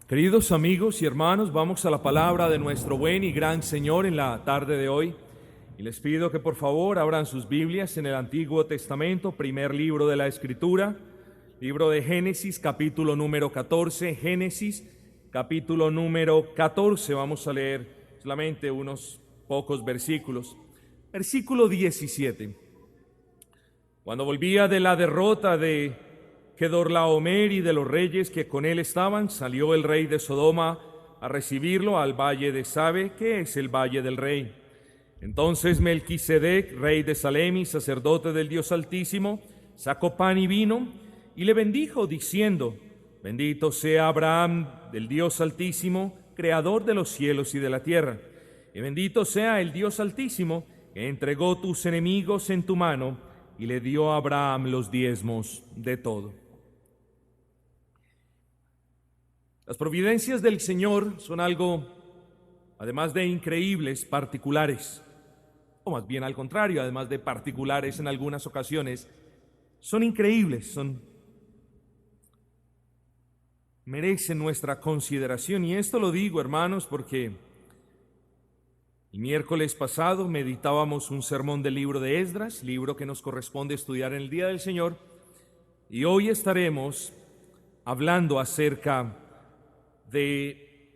Queridos amigos y hermanos, vamos a la palabra de nuestro buen y gran Señor en la tarde de hoy. Y les pido que por favor abran sus Biblias en el Antiguo Testamento, primer libro de la Escritura, libro de Génesis, capítulo número 14. Génesis, capítulo número 14. Vamos a leer solamente unos pocos versículos. Versículo 17. Cuando volvía de la derrota de Kedorlaomer y de los reyes que con él estaban, salió el rey de Sodoma a recibirlo al valle de Sabe, que es el valle del rey. Entonces Melquisedec, rey de Salem y sacerdote del Dios Altísimo, sacó pan y vino y le bendijo diciendo: Bendito sea Abraham del Dios Altísimo, creador de los cielos y de la tierra, y bendito sea el Dios Altísimo, que entregó tus enemigos en tu mano, y le dio a Abraham los diezmos de todo. Las providencias del Señor son algo, además de increíbles, particulares, o más bien al contrario, además de particulares en algunas ocasiones, son increíbles, merecen nuestra consideración. Y esto lo digo, hermanos, porque el miércoles pasado meditábamos un sermón del libro de Esdras, libro que nos corresponde estudiar en el Día del Señor, y hoy estaremos hablando acerca de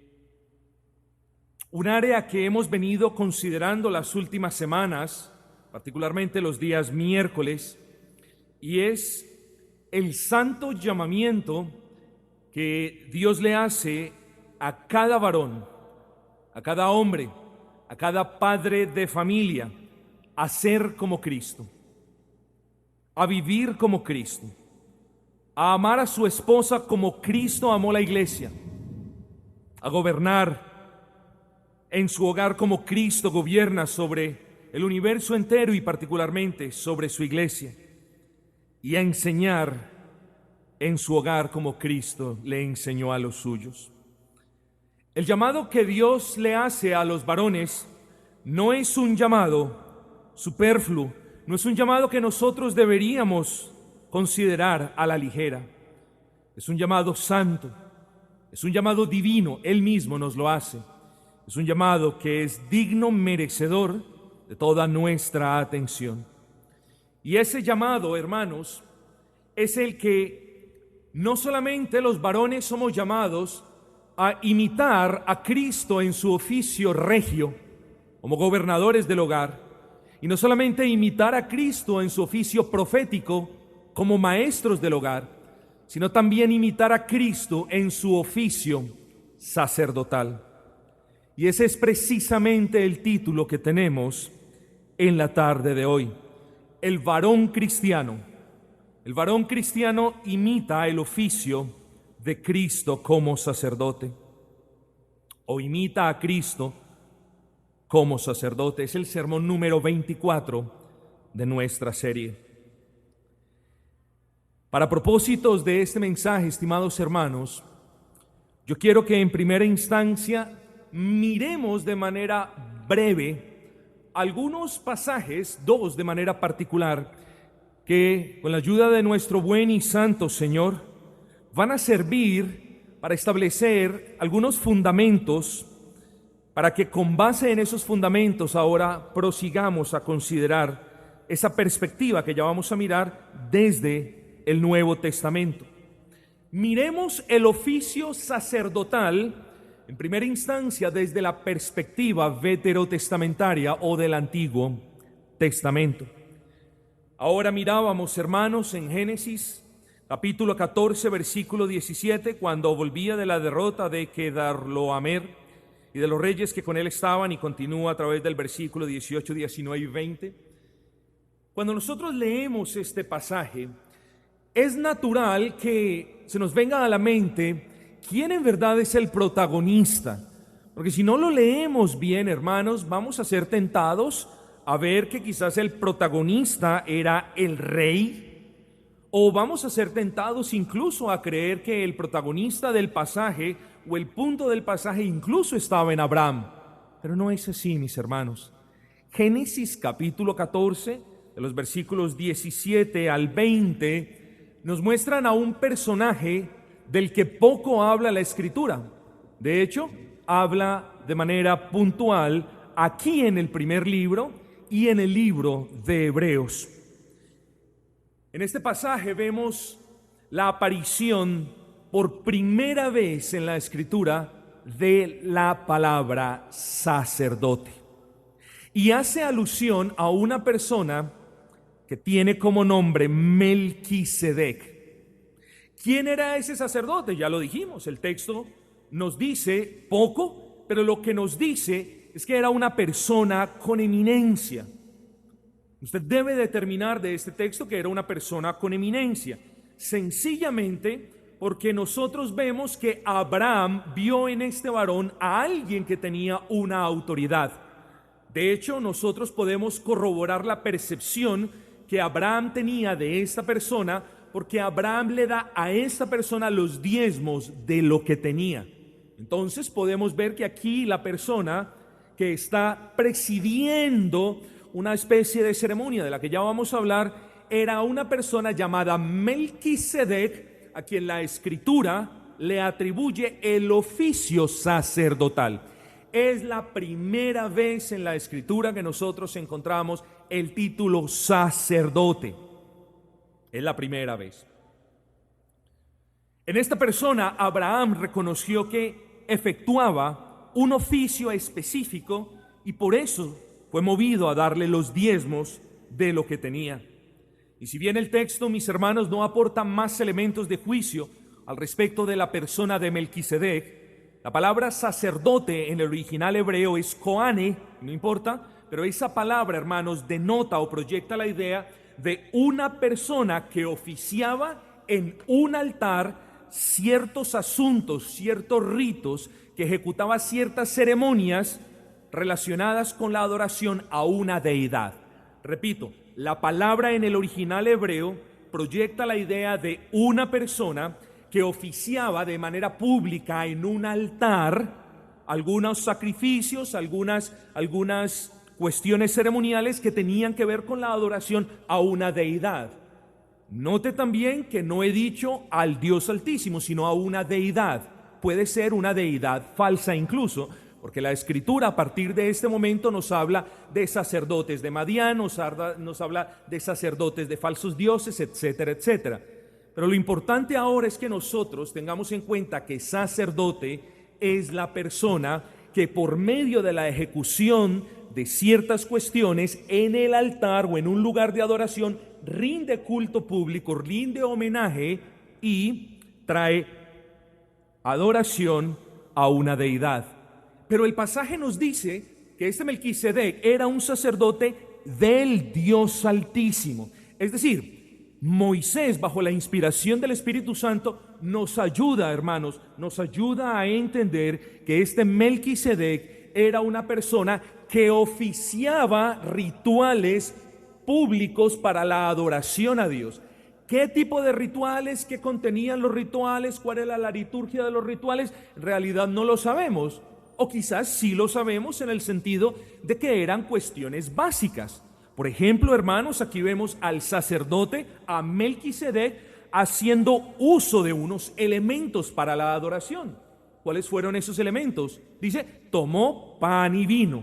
un área que hemos venido considerando las últimas semanas, particularmente los días miércoles, y es el santo llamamiento que Dios le hace a cada varón, a cada hombre, a cada padre de familia, a ser como Cristo, a vivir como Cristo, a amar a su esposa como Cristo amó la iglesia, a gobernar en su hogar como Cristo gobierna sobre el universo entero y particularmente sobre su iglesia, y a enseñar en su hogar como Cristo le enseñó a los suyos. El llamado que Dios le hace a los varones no es un llamado superfluo, no es un llamado que nosotros deberíamos considerar a la ligera. Es un llamado santo, es un llamado divino, Él mismo nos lo hace. Es un llamado que es digno, merecedor de toda nuestra atención. Y ese llamado, hermanos, es el que no solamente los varones somos llamados a imitar a Cristo en su oficio regio, como gobernadores del hogar, y no solamente imitar a Cristo en su oficio profético, como maestros del hogar, sino también imitar a Cristo en su oficio sacerdotal. Y ese es precisamente el título que tenemos en la tarde de hoy. El varón cristiano. El varón cristiano imita el oficio de Cristo como sacerdote, o imita a Cristo como sacerdote. Es el sermón número 24 de nuestra serie. Para propósitos de este mensaje, estimados hermanos, yo quiero que en primera instancia miremos de manera breve algunos pasajes, dos de manera particular, que con la ayuda de nuestro buen y santo Señor van a servir para establecer algunos fundamentos, para que con base en esos fundamentos ahora prosigamos a considerar esa perspectiva que ya vamos a mirar desde el Nuevo Testamento. Miremos el oficio sacerdotal en primera instancia desde la perspectiva veterotestamentaria o del Antiguo Testamento. Ahora mirábamos, hermanos, en Génesis capítulo 14 versículo 17, cuando volvía de la derrota de Kedorlaomer y de los reyes que con él estaban, y continúa a través del versículo 18, 19 y 20. Cuando nosotros leemos este pasaje, es natural que se nos venga a la mente quién en verdad es el protagonista, porque si no lo leemos bien, hermanos, vamos a ser tentados a ver que quizás el protagonista era el rey, o vamos a ser tentados incluso a creer que el protagonista del pasaje o el punto del pasaje incluso estaba en Abraham. Pero no es así, mis hermanos. Génesis capítulo 14, de los versículos 17 al 20, nos muestran a un personaje del que poco habla la Escritura, De hecho, habla de manera puntual aquí en el primer libro y en el libro de Hebreos. En este pasaje vemos la aparición por primera vez en la Escritura de la palabra sacerdote. Y hace alusión a una persona que tiene como nombre Melquisedec. ¿Quién era ese sacerdote? Ya lo dijimos, el texto nos dice poco, pero lo que nos dice es que era una persona con eminencia. Usted debe determinar de este texto que era una persona con eminencia, sencillamente porque nosotros vemos que Abraham vio en este varón a alguien que tenía una autoridad. De hecho, nosotros podemos corroborar la percepción que Abraham tenía de esta persona, porque Abraham le da a esta persona los diezmos de lo que tenía. Entonces podemos ver que aquí la persona que está presidiendo una especie de ceremonia de la que ya vamos a hablar era una persona llamada Melquisedec, a quien la Escritura le atribuye el oficio sacerdotal. Es la primera vez en la Escritura que nosotros encontramos el título sacerdote. Es la primera vez. En esta persona, Abraham reconoció que efectuaba un oficio específico y por eso fue movido a darle los diezmos de lo que tenía. Y si bien el texto, mis hermanos, no aporta más elementos de juicio al respecto de la persona de Melquisedec, la palabra sacerdote en el original hebreo es koane, no importa, pero esa palabra, hermanos, denota o proyecta la idea de una persona que oficiaba en un altar ciertos asuntos, ciertos ritos, que ejecutaba ciertas ceremonias relacionadas con la adoración a una deidad. Repito, la palabra en el original hebreo proyecta la idea de una persona que oficiaba de manera pública en un altar algunos sacrificios, algunas cuestiones ceremoniales que tenían que ver con la adoración a una deidad. Note también que no he dicho al Dios Altísimo, sino a una deidad. Puede ser una deidad falsa incluso, porque la Escritura a partir de este momento nos habla de sacerdotes de Madián, nos habla de sacerdotes de falsos dioses, etcétera, etcétera. Pero lo importante ahora es que nosotros tengamos en cuenta que sacerdote es la persona que por medio de la ejecución de ciertas cuestiones en el altar o en un lugar de adoración rinde culto público, rinde homenaje y trae adoración a una deidad. Pero el pasaje nos dice que este Melquisedec era un sacerdote del Dios Altísimo. Es decir, Moisés, bajo la inspiración del Espíritu Santo, nos ayuda, hermanos, nos ayuda a entender que este Melquisedec era una persona que oficiaba rituales públicos para la adoración a Dios. ¿Qué tipo de rituales? ¿Qué contenían los rituales? ¿Cuál era la liturgia de los rituales? En realidad no lo sabemos, o quizás sí lo sabemos en el sentido de que eran cuestiones básicas. Por ejemplo, hermanos, aquí vemos al sacerdote, a Melquisedec, haciendo uso de unos elementos para la adoración. ¿Cuáles fueron esos elementos? Dice, tomó pan y vino.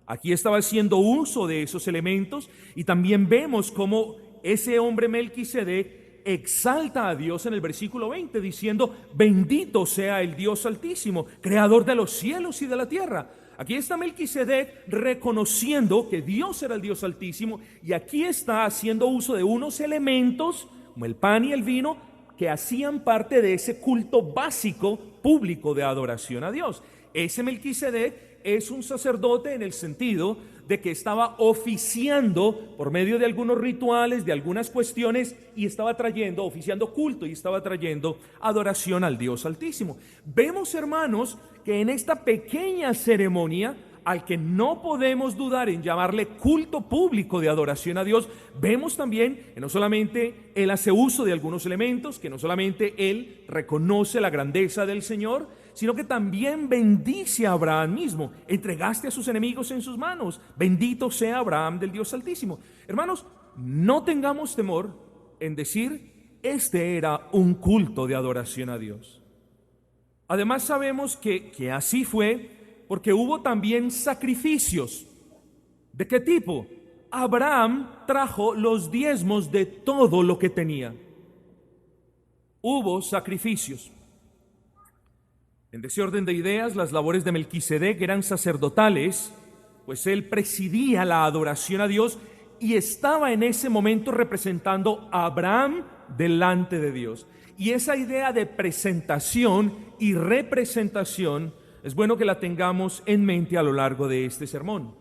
Aquí estaba haciendo uso de esos elementos y también vemos cómo ese hombre Melquisedec exalta a Dios en el versículo 20, diciendo, bendito sea el Dios Altísimo, creador de los cielos y de la tierra. Aquí está Melquisedec reconociendo que Dios era el Dios Altísimo y aquí está haciendo uso de unos elementos, como el pan y el vino, que hacían parte de ese culto básico público de adoración a Dios. Ese Melquisedec es un sacerdote en el sentido de que estaba oficiando por medio de algunos rituales, de algunas cuestiones, y estaba oficiando culto y estaba trayendo adoración al Dios Altísimo. Vemos, hermanos, que en esta pequeña ceremonia, al que no podemos dudar en llamarle culto público de adoración a Dios, vemos también que no solamente él hace uso de algunos elementos, que no solamente él reconoce la grandeza del Señor, sino que también bendice a Abraham mismo. Entregaste a sus enemigos en sus manos. Bendito sea Abraham del Dios Altísimo. Hermanos, no tengamos temor en decir, este era un culto de adoración a Dios. Además sabemos que así fue porque hubo también sacrificios. ¿De qué tipo? Abraham trajo los diezmos de todo lo que tenía. Hubo sacrificios. En ese orden de ideas, las labores de Melquisedec eran sacerdotales, pues él presidía la adoración a Dios y estaba en ese momento representando a Abraham delante de Dios. Y esa idea de presentación y representación es bueno que la tengamos en mente a lo largo de este sermón.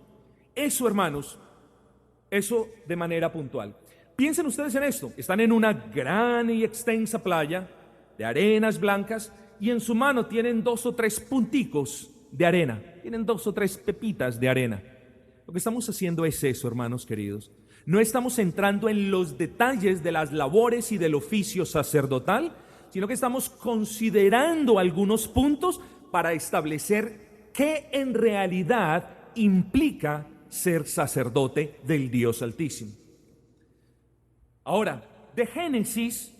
Eso, hermanos, eso de manera puntual. Piensen ustedes en esto. Están en una gran y extensa playa de arenas blancas y en su mano tienen 2 o 3 punticos de arena. Tienen 2 o 3 pepitas de arena. Lo que estamos haciendo es eso, hermanos queridos. No estamos entrando en los detalles de las labores y del oficio sacerdotal, sino que estamos considerando algunos puntos para establecer qué en realidad implica ser sacerdote del Dios Altísimo. Ahora, de Génesis,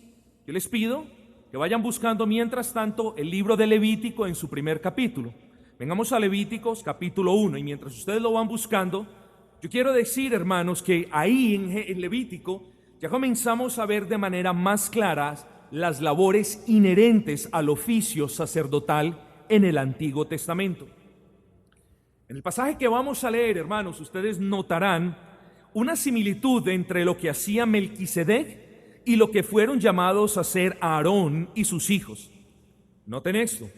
yo les pido que vayan buscando mientras tanto el libro de Levítico en su primer capítulo. Vengamos a Levíticos capítulo 1 y mientras ustedes lo van buscando, yo quiero decir, hermanos, que ahí en Levítico ya comenzamos a ver de manera más clara las labores inherentes al oficio sacerdotal en el Antiguo Testamento. En el pasaje que vamos a leer, hermanos, ustedes notarán una similitud entre lo que hacía Melquisedec y lo que fueron llamados a hacer Aarón y sus hijos. Noten esto,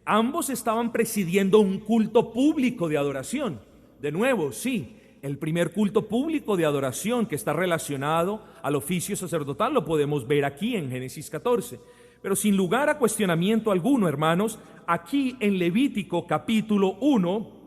ambos estaban presidiendo un culto público de adoración. De nuevo, sí, el primer culto público de adoración que está relacionado al oficio sacerdotal lo podemos ver aquí en Génesis 14. Pero sin lugar a cuestionamiento alguno, hermanos, aquí en Levítico capítulo 1,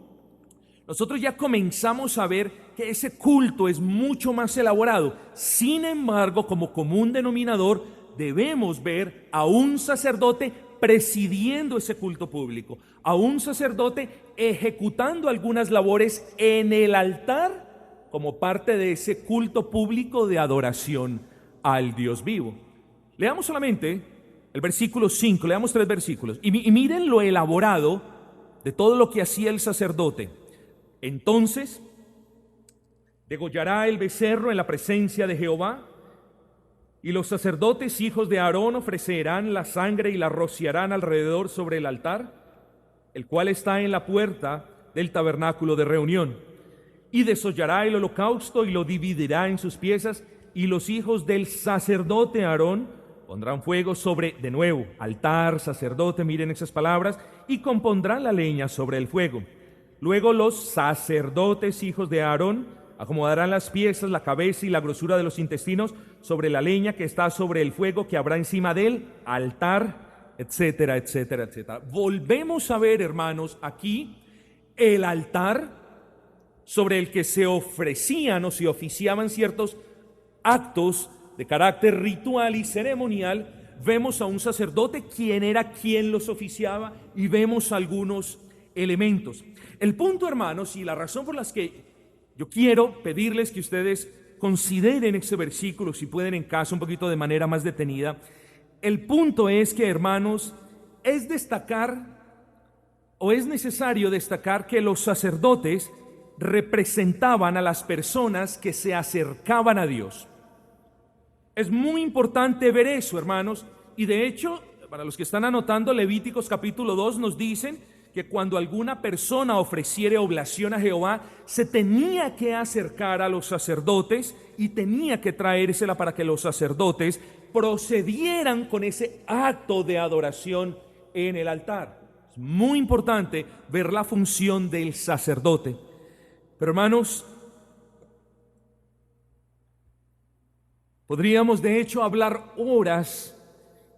nosotros ya comenzamos a ver que ese culto es mucho más elaborado. Sin embargo, como común denominador, debemos ver a un sacerdote presidiendo ese culto público, a un sacerdote ejecutando algunas labores en el altar como parte de ese culto público de adoración al Dios vivo. Leamos solamente el versículo 5, leamos 3 versículos y miren lo elaborado de todo lo que hacía el sacerdote. Entonces degollará el becerro en la presencia de Jehová, y los sacerdotes hijos de Aarón ofrecerán la sangre y la rociarán alrededor sobre el altar, el cual está en la puerta del tabernáculo de reunión. Y desollará el holocausto y lo dividirá en sus piezas, y los hijos del sacerdote Aarón pondrán fuego sobre, de nuevo, altar, sacerdote, miren esas palabras, y compondrán la leña sobre el fuego. Luego los sacerdotes hijos de Aarón acomodarán las piezas, la cabeza y la grosura de los intestinos sobre la leña que está sobre el fuego que habrá encima del altar, etcétera, etcétera, etcétera. Volvemos a ver, hermanos, aquí el altar sobre el que se ofrecían o se oficiaban ciertos actos de carácter ritual y ceremonial. Vemos a un sacerdote quien los oficiaba y vemos algunos elementos. El punto, hermanos, y la razón por las que yo quiero pedirles que ustedes consideren ese versículo, si pueden en casa, un poquito de manera más detenida. El punto es que, hermanos, es necesario destacar que los sacerdotes representaban a las personas que se acercaban a Dios. Es muy importante ver eso, hermanos, y de hecho, para los que están anotando, Levíticos capítulo 2 nos dicen que cuando alguna persona ofreciere oblación a Jehová, se tenía que acercar a los sacerdotes y tenía que traérsela para que los sacerdotes procedieran con ese acto de adoración en el altar. Es muy importante ver la función del sacerdote. Pero, hermanos, podríamos de hecho hablar horas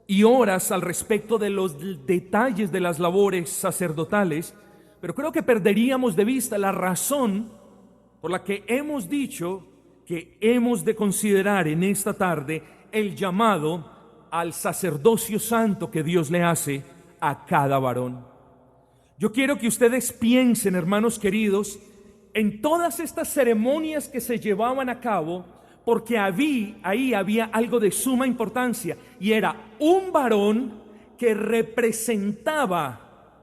y horas al respecto de los detalles de las labores sacerdotales, pero creo que perderíamos de vista la razón por la que hemos dicho que hemos de considerar en esta tarde el llamado al sacerdocio santo que Dios le hace a cada varón. Yo quiero que ustedes piensen, hermanos queridos, en todas estas ceremonias que se llevaban a cabo, porque ahí había algo de suma importancia, y era un varón que representaba,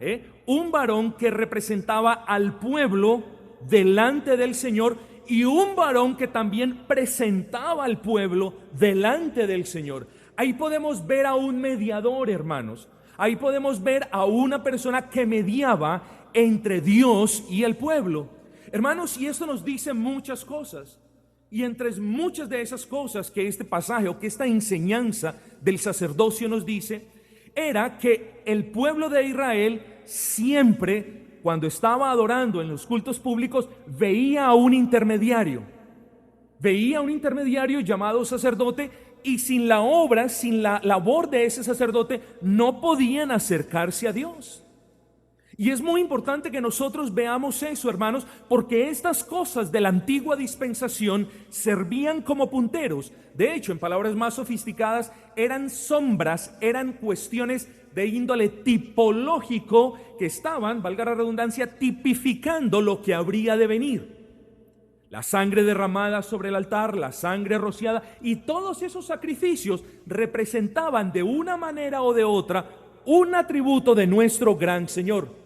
un varón que representaba al pueblo delante del Señor, y un varón que también presentaba al pueblo delante del Señor. Ahí podemos ver a un mediador, hermanos. Ahí podemos ver a una persona que mediaba entre Dios y el pueblo. Hermanos, y esto nos dice muchas cosas. Y entre muchas de esas cosas que este pasaje o que esta enseñanza del sacerdocio nos dice, era que el pueblo de Israel siempre, cuando estaba adorando en los cultos públicos, veía a un intermediario. Veía a un intermediario llamado sacerdote, y sin la obra, sin la labor de ese sacerdote, no podían acercarse a Dios. Y es muy importante que nosotros veamos eso, hermanos, porque estas cosas de la antigua dispensación servían como punteros. De hecho, en palabras más sofisticadas, eran sombras, eran cuestiones de índole tipológico que estaban, valga la redundancia, tipificando lo que habría de venir. La sangre derramada sobre el altar, la sangre rociada, y todos esos sacrificios representaban de una manera o de otra un atributo de nuestro gran Señor.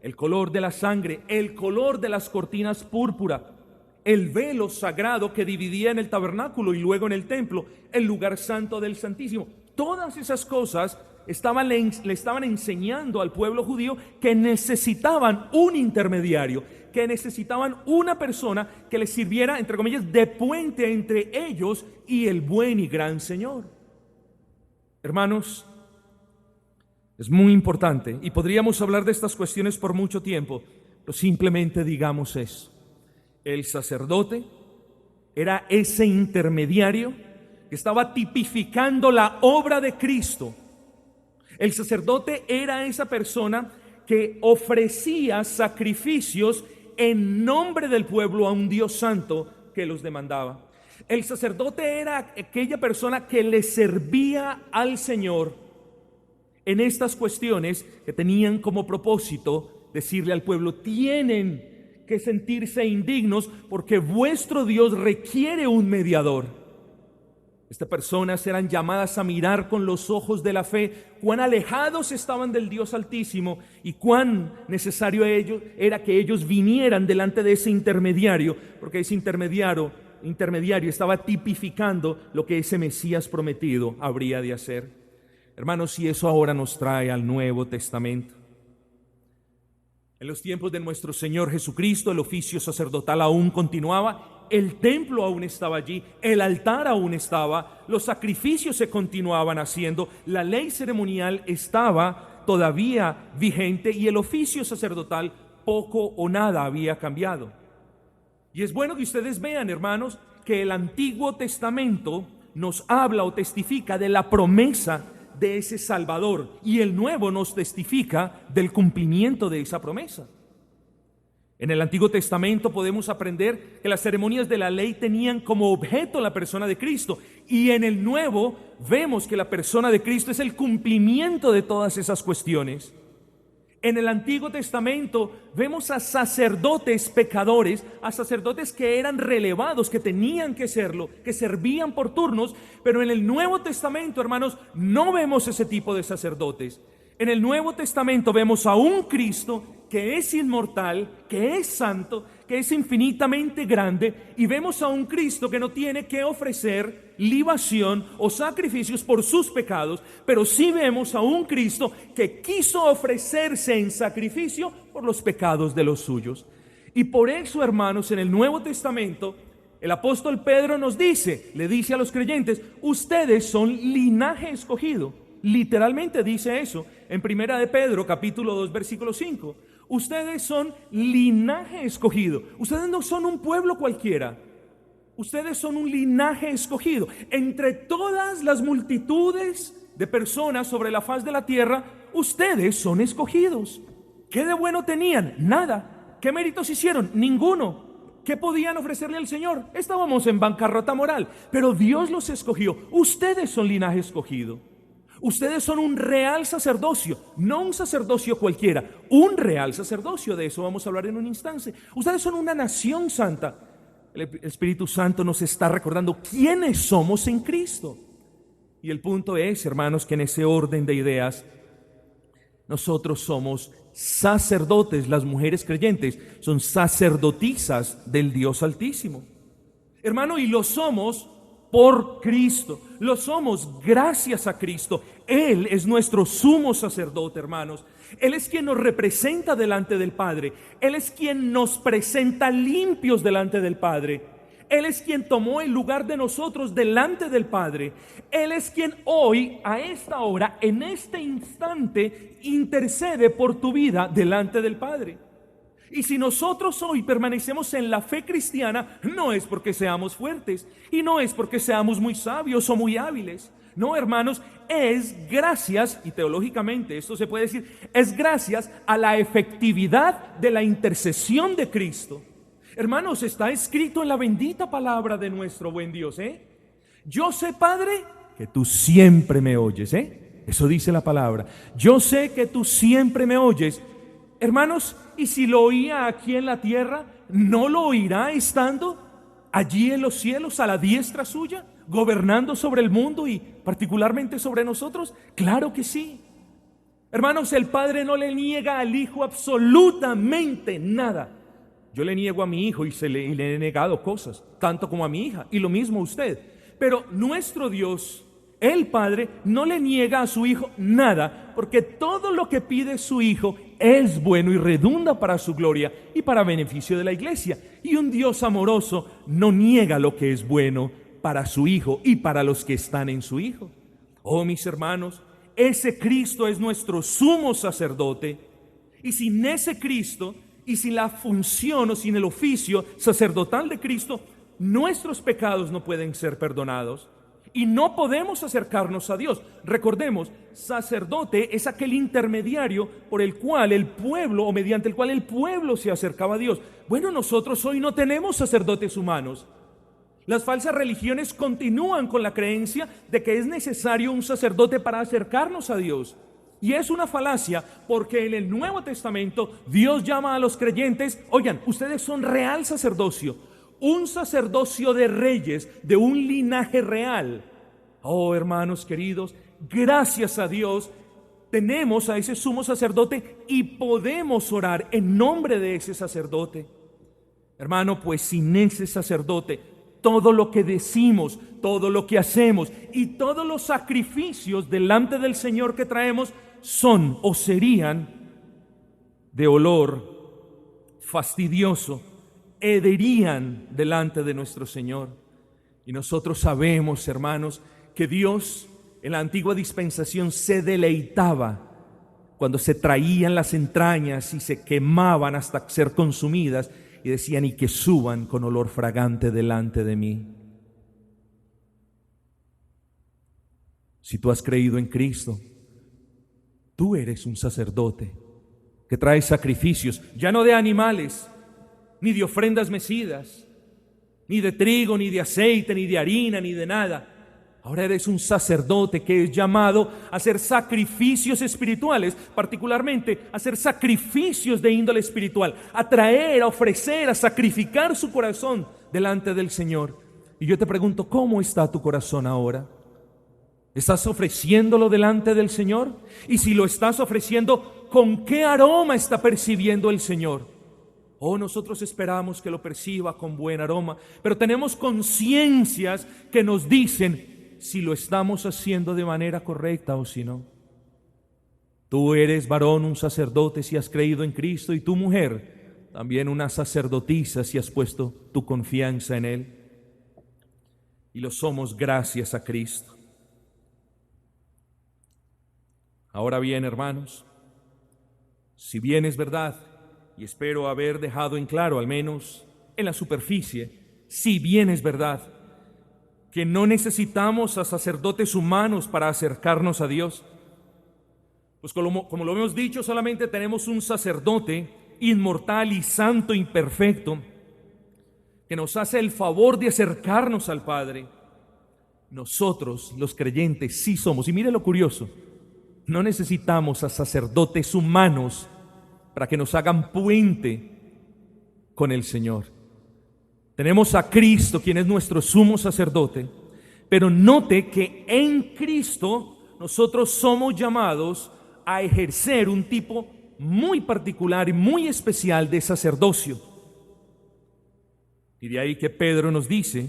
El color de la sangre, el color de las cortinas púrpura, el velo sagrado que dividía en el tabernáculo y luego en el templo, el lugar santo del Santísimo. Todas esas cosas le estaban enseñando al pueblo judío que necesitaban un intermediario, que necesitaban una persona que les sirviera, entre comillas, de puente entre ellos y el buen y gran Señor. Hermanos, es muy importante, y podríamos hablar de estas cuestiones por mucho tiempo, pero simplemente digamos eso. El sacerdote era ese intermediario que estaba tipificando la obra de Cristo. El sacerdote era esa persona que ofrecía sacrificios en nombre del pueblo a un Dios santo que los demandaba. El sacerdote era aquella persona que le servía al Señor en estas cuestiones que tenían como propósito decirle al pueblo: tienen que sentirse indignos porque vuestro Dios requiere un mediador. Estas personas eran llamadas a mirar con los ojos de la fe cuán alejados estaban del Dios Altísimo y cuán necesario era que ellos vinieran delante de ese intermediario, porque ese intermediario estaba tipificando lo que ese Mesías prometido habría de hacer. Hermanos, y eso ahora nos trae al Nuevo Testamento. En los tiempos de nuestro Señor Jesucristo, el oficio sacerdotal aún continuaba, el templo aún estaba allí, el altar aún estaba, los sacrificios se continuaban haciendo, la ley ceremonial estaba todavía vigente y el oficio sacerdotal poco o nada había cambiado. Y es bueno que ustedes vean, hermanos, que el Antiguo Testamento nos habla o testifica de la promesa de ese Salvador, y el Nuevo nos testifica del cumplimiento de esa promesa. En el Antiguo Testamento podemos aprender que las ceremonias de la ley tenían como objeto la persona de Cristo, y en el Nuevo vemos que la persona de Cristo es el cumplimiento de todas esas cuestiones. En el Antiguo Testamento vemos a sacerdotes pecadores, a sacerdotes que eran relevados, que tenían que serlo, que servían por turnos, pero en el Nuevo Testamento, hermanos, no vemos ese tipo de sacerdotes. En el Nuevo Testamento vemos a un Cristo que es inmortal, que es santo, que es infinitamente grande, y vemos a un Cristo que no tiene que ofrecer libación o sacrificios por sus pecados, pero sí vemos a un Cristo que quiso ofrecerse en sacrificio por los pecados de los suyos. Y por eso, hermanos, en el Nuevo Testamento, el apóstol Pedro le dice a los creyentes: ustedes son linaje escogido. Literalmente dice eso en Primera de Pedro, capítulo 2, versículo 5. Ustedes son linaje escogido. Ustedes no son un pueblo cualquiera. Ustedes son un linaje escogido. Entre todas las multitudes de personas sobre la faz de la tierra, ustedes son escogidos. ¿Qué de bueno tenían? Nada. ¿Qué méritos hicieron? Ninguno. ¿Qué podían ofrecerle al Señor? Estábamos en bancarrota moral, pero Dios los escogió. Ustedes son linaje escogido. Ustedes son un real sacerdocio, no un sacerdocio cualquiera, un real sacerdocio. De eso vamos a hablar en un instante. Ustedes son una nación santa. El Espíritu Santo nos está recordando quiénes somos en Cristo. Y el punto es, hermanos, que en ese orden de ideas Nosotros somos sacerdotes, las mujeres creyentes son sacerdotisas del Dios Altísimo. Hermano, y lo somos por Cristo, lo somos gracias a Cristo. Él es nuestro sumo sacerdote, hermanos. Él es quien nos representa delante del Padre. Él es quien nos presenta limpios delante del Padre. Él es quien tomó el lugar de nosotros delante del Padre. Él es quien hoy, a esta hora, en este instante, intercede por tu vida delante del Padre. Y si nosotros hoy permanecemos en la fe cristiana, no es porque seamos fuertes y no es porque seamos muy sabios o muy hábiles. No, hermanos, es gracias, y teológicamente esto se puede decir, es gracias a la efectividad de la intercesión de Cristo. Hermanos, está escrito en la bendita palabra de nuestro buen Dios, Yo sé, Padre, que tú siempre me oyes, Eso dice la palabra. Yo sé que tú siempre me oyes. Hermanos, y si lo oía aquí en la tierra, ¿no lo oirá estando allí en los cielos a la diestra suya, gobernando sobre el mundo y particularmente sobre nosotros? Claro que sí. Hermanos, el Padre no le niega al Hijo absolutamente nada. Yo le niego a mi hijo y le he negado cosas, tanto como a mi hija, y lo mismo a usted. Pero nuestro Dios, el Padre, no le niega a su Hijo nada, porque todo lo que pide su Hijo es bueno y redunda para su gloria y para beneficio de la iglesia. Y un Dios amoroso no niega lo que es bueno para su Hijo y para los que están en su Hijo. Oh, mis hermanos, ese Cristo es nuestro sumo sacerdote, y sin ese Cristo y sin la función o sin el oficio sacerdotal de Cristo, nuestros pecados no pueden ser perdonados y no podemos acercarnos a Dios. Recordemos, sacerdote es aquel intermediario por el cual el pueblo, o mediante el cual el pueblo se acercaba a Dios. Bueno, nosotros hoy no tenemos sacerdotes humanos. Las falsas religiones continúan con la creencia de que es necesario un sacerdote para acercarnos a Dios. Y es una falacia, porque en el Nuevo Testamento Dios llama a los creyentes, oigan, ustedes son real sacerdocio, un sacerdocio de reyes, de un linaje real. Oh, hermanos queridos, gracias a Dios tenemos a ese sumo sacerdote y podemos orar en nombre de ese sacerdote. Hermano, pues sin ese sacerdote, todo lo que decimos, todo lo que hacemos y todos los sacrificios delante del Señor que traemos son o serían de olor fastidioso, hederían delante de nuestro Señor. Y nosotros sabemos, hermanos, que Dios en la antigua dispensación se deleitaba cuando se traían las entrañas y se quemaban hasta ser consumidas, y decían: y que suban con olor fragante delante de mí. Si tú has creído en Cristo, tú eres un sacerdote que trae sacrificios, ya no de animales, ni de ofrendas mecidas, ni de trigo, ni de aceite, ni de harina, ni de nada. Ahora eres un sacerdote que es llamado a hacer sacrificios espirituales, particularmente a hacer sacrificios de índole espiritual, a traer, a ofrecer, a sacrificar su corazón delante del Señor. Y yo te pregunto, ¿cómo está tu corazón ahora? ¿Estás ofreciéndolo delante del Señor? Y si lo estás ofreciendo, ¿con qué aroma está percibiendo el Señor? Oh, nosotros esperamos que lo perciba con buen aroma, pero tenemos conciencias que nos dicen si lo estamos haciendo de manera correcta o si no. Tú eres varón, un sacerdote, si has creído en Cristo, y tu mujer también una sacerdotisa si has puesto tu confianza en Él. Y lo somos gracias a Cristo. Ahora bien, hermanos, si bien es verdad, y espero haber dejado en claro, al menos en la superficie, si bien es verdad que no necesitamos a sacerdotes humanos para acercarnos a Dios, pues como lo hemos dicho, solamente tenemos un sacerdote inmortal y santo imperfecto que nos hace el favor de acercarnos al Padre. Nosotros, los creyentes, sí somos, y mire lo curioso, no necesitamos a sacerdotes humanos para que nos hagan puente con el Señor. Tenemos a Cristo, quien es nuestro sumo sacerdote, pero note que en Cristo nosotros somos llamados a ejercer un tipo muy particular y muy especial de sacerdocio. Y de ahí que Pedro nos dice: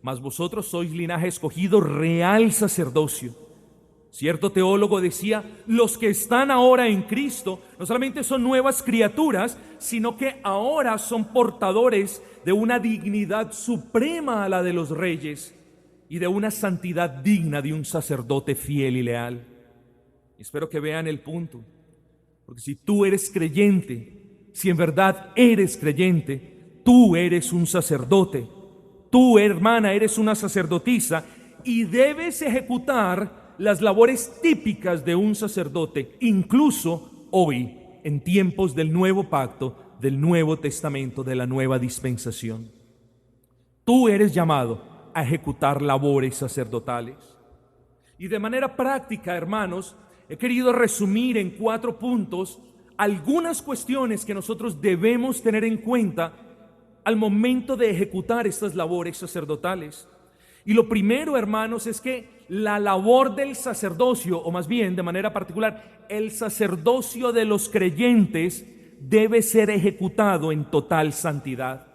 mas vosotros sois linaje escogido, real sacerdocio. Cierto teólogo decía: los que están ahora en Cristo no solamente son nuevas criaturas, sino que ahora son portadores de una dignidad suprema a la de los reyes y de una santidad digna de un sacerdote fiel y leal. Espero que vean el punto, porque si tú eres creyente, si en verdad eres creyente, tú eres un sacerdote, tú, hermana, eres una sacerdotisa y debes ejecutar las labores típicas de un sacerdote, incluso hoy, en tiempos del nuevo pacto, del Nuevo Testamento, de la nueva dispensación. Tú eres llamado a ejecutar labores sacerdotales. Y de manera práctica, hermanos, he querido resumir en 4 puntos algunas cuestiones que nosotros debemos tener en cuenta al momento de ejecutar estas labores sacerdotales. Y lo primero, hermanos, es que la labor del sacerdocio, o más bien de manera particular, el sacerdocio de los creyentes debe ser ejecutado en total santidad.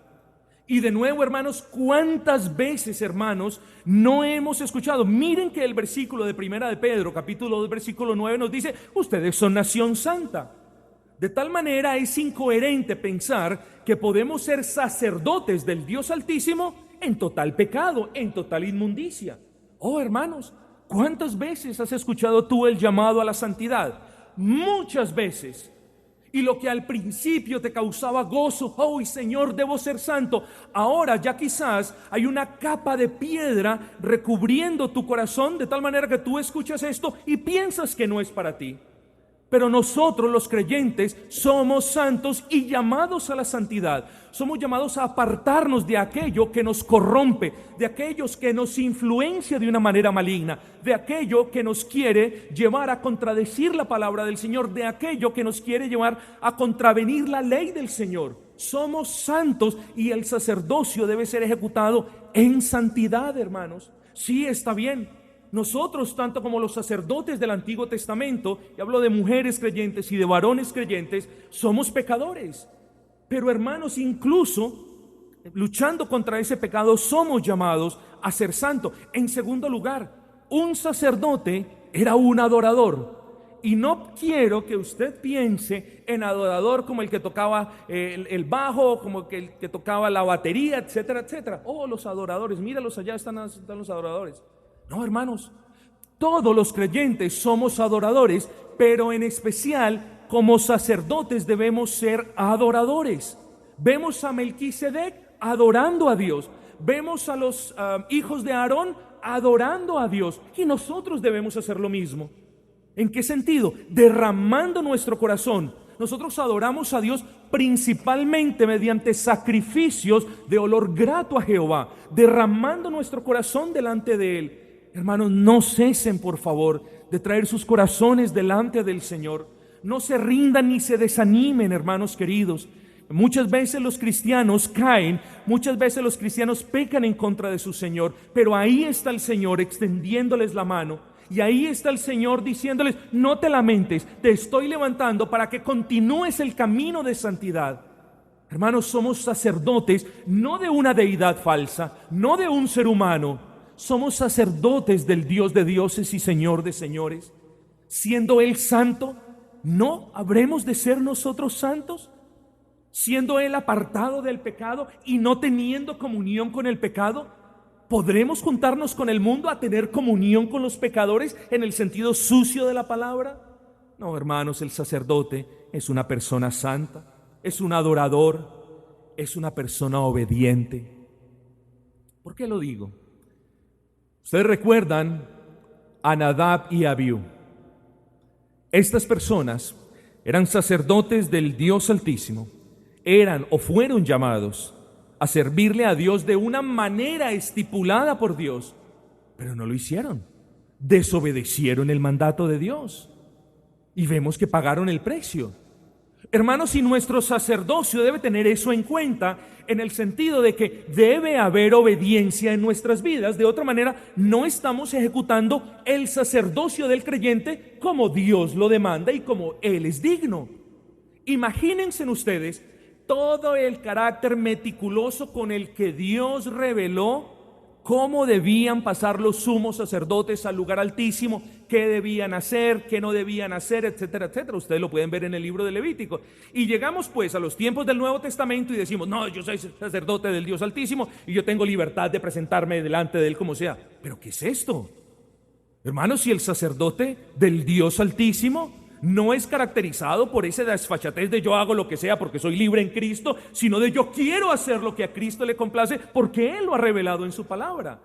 Y de nuevo, hermanos, ¿cuántas veces, hermanos, no hemos escuchado? Miren que el versículo de Primera de Pedro, capítulo 2, versículo 9 nos dice: ustedes son nación santa. De tal manera es incoherente pensar que podemos ser sacerdotes del Dios Altísimo en total pecado, en total inmundicia. Oh, hermanos, ¿cuántas veces has escuchado tú el llamado a la santidad? Muchas veces. Y lo que al principio te causaba gozo: ¡oh, Señor, debo ser santo! Ahora ya quizás hay una capa de piedra recubriendo tu corazón, de tal manera que tú escuchas esto y piensas que no es para ti. Pero nosotros, los creyentes, somos santos y llamados a la santidad. Somos llamados a apartarnos de aquello que nos corrompe, de aquellos que nos influencia de una manera maligna, de aquello que nos quiere llevar a contradecir la palabra del Señor, de aquello que nos quiere llevar a contravenir la ley del Señor. Somos santos y el sacerdocio debe ser ejecutado en santidad, hermanos. Sí, está bien. Nosotros, tanto como los sacerdotes del Antiguo Testamento, y hablo de mujeres creyentes y de varones creyentes, somos pecadores. Pero, hermanos, incluso luchando contra ese pecado, somos llamados a ser santos. En segundo lugar, un sacerdote era un adorador. Y no quiero que usted piense en adorador como el que tocaba el bajo, como el que tocaba la batería, etcétera, etcétera. Oh, los adoradores, míralos allá, están los adoradores. No, hermanos, todos los creyentes somos adoradores, pero en especial como sacerdotes debemos ser adoradores. Vemos a Melquisedec adorando a Dios, vemos a los hijos de Aarón adorando a Dios, y nosotros debemos hacer lo mismo. ¿En qué sentido? Derramando nuestro corazón. Nosotros adoramos a Dios principalmente mediante sacrificios de olor grato a Jehová, derramando nuestro corazón delante de Él. Hermanos, no cesen, por favor, de traer sus corazones delante del Señor. No se rindan ni se desanimen, hermanos queridos. Muchas veces los cristianos caen, muchas veces los cristianos pecan en contra de su Señor, pero ahí está el Señor extendiéndoles la mano, y ahí está el Señor diciéndoles: no te lamentes, te estoy levantando para que continúes el camino de santidad. Hermanos, somos sacerdotes no de una deidad falsa, no de un ser humano. Somos sacerdotes del Dios de dioses y Señor de señores. Siendo Él santo, ¿no habremos de ser nosotros santos? Siendo Él apartado del pecado y no teniendo comunión con el pecado, ¿podremos juntarnos con el mundo a tener comunión con los pecadores en el sentido sucio de la palabra? No, hermanos, el sacerdote es una persona santa, es un adorador, es una persona obediente. ¿Por qué lo digo? Ustedes recuerdan a Nadab y Abiú. Estas personas eran sacerdotes del Dios Altísimo. Eran o fueron llamados a servirle a Dios de una manera estipulada por Dios, pero no lo hicieron. Desobedecieron el mandato de Dios y vemos que pagaron el precio. Hermanos, y nuestro sacerdocio debe tener eso en cuenta, en el sentido de que debe haber obediencia en nuestras vidas. De otra manera, no estamos ejecutando el sacerdocio del creyente como Dios lo demanda y como Él es digno. Imagínense ustedes todo el carácter meticuloso con el que Dios reveló cómo debían pasar los sumos sacerdotes al lugar altísimo, qué debían hacer, qué no debían hacer, etcétera, etcétera. Ustedes lo pueden ver en el libro de Levítico. Y llegamos pues a los tiempos del Nuevo Testamento y decimos, no, yo soy sacerdote del Dios Altísimo y yo tengo libertad de presentarme delante de Él como sea. ¿Pero qué es esto? Hermanos, si el sacerdote del Dios Altísimo no es caracterizado por esa desfachatez de yo hago lo que sea porque soy libre en Cristo, sino de yo quiero hacer lo que a Cristo le complace porque Él lo ha revelado en su palabra.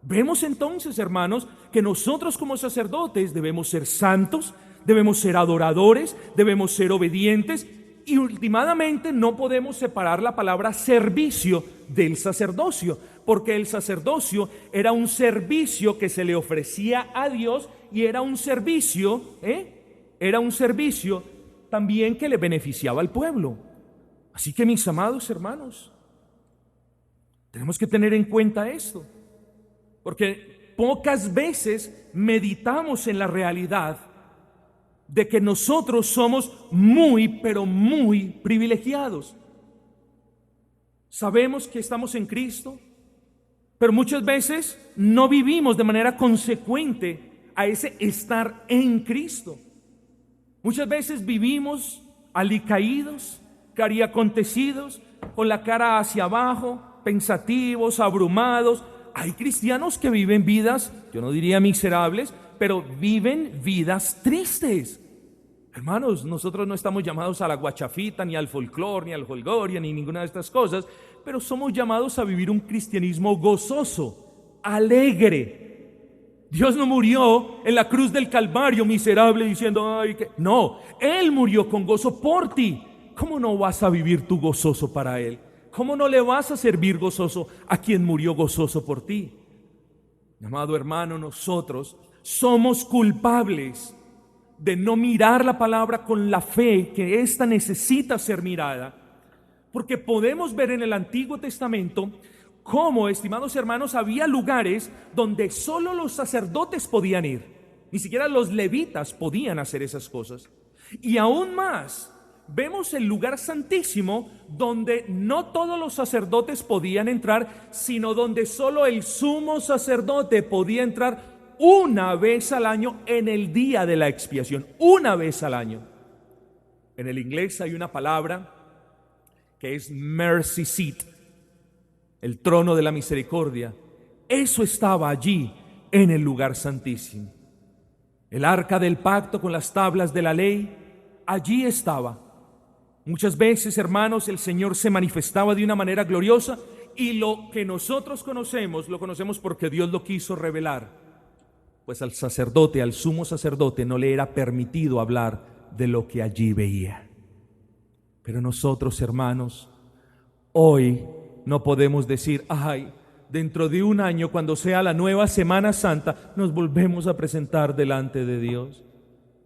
Vemos entonces, hermanos, que nosotros como sacerdotes debemos ser santos, debemos ser adoradores, debemos ser obedientes y últimamente no podemos separar la palabra servicio del sacerdocio, porque el sacerdocio era un servicio que se le ofrecía a Dios y era un servicio, también que le beneficiaba al pueblo. Así que, mis amados hermanos, tenemos que tener en cuenta esto, porque pocas veces meditamos en la realidad de que nosotros somos muy, pero muy privilegiados. Sabemos que estamos en Cristo, pero muchas veces no vivimos de manera consecuente a ese estar en Cristo. Muchas veces vivimos alicaídos, cariacontecidos, con la cara hacia abajo, pensativos, abrumados. Hay cristianos que viven vidas, yo no diría miserables, pero viven vidas tristes. Hermanos, nosotros no estamos llamados a la guachafita, ni al folclore, ni al holgorio, ni ninguna de estas cosas, pero somos llamados a vivir un cristianismo gozoso, alegre. Dios no murió en la cruz del Calvario miserable diciendo, ay, que no, Él murió con gozo por ti. ¿Cómo no vas a vivir tú gozoso para Él? ¿Cómo no le vas a servir gozoso a quien murió gozoso por ti? Amado hermano, nosotros somos culpables de no mirar la palabra con la fe que ésta necesita ser mirada, porque podemos ver en el Antiguo Testamento cómo, estimados hermanos, había lugares donde solo los sacerdotes podían ir, ni siquiera los levitas podían hacer esas cosas. Y aún más, vemos el lugar santísimo donde no todos los sacerdotes podían entrar, sino donde solo el sumo sacerdote podía entrar una vez al año en el día de la expiación, una vez al año. En el inglés hay una palabra que es mercy seat, el trono de la misericordia. Eso estaba allí en el lugar santísimo. El arca del pacto con las tablas de la ley, allí estaba. Muchas veces, hermanos, el Señor se manifestaba de una manera gloriosa y lo que nosotros conocemos, lo conocemos porque Dios lo quiso revelar. Pues al sacerdote, al sumo sacerdote, no le era permitido hablar de lo que allí veía. Pero nosotros, hermanos, hoy no podemos decir, ay, dentro de un año, cuando sea la nueva Semana Santa, nos volvemos a presentar delante de Dios.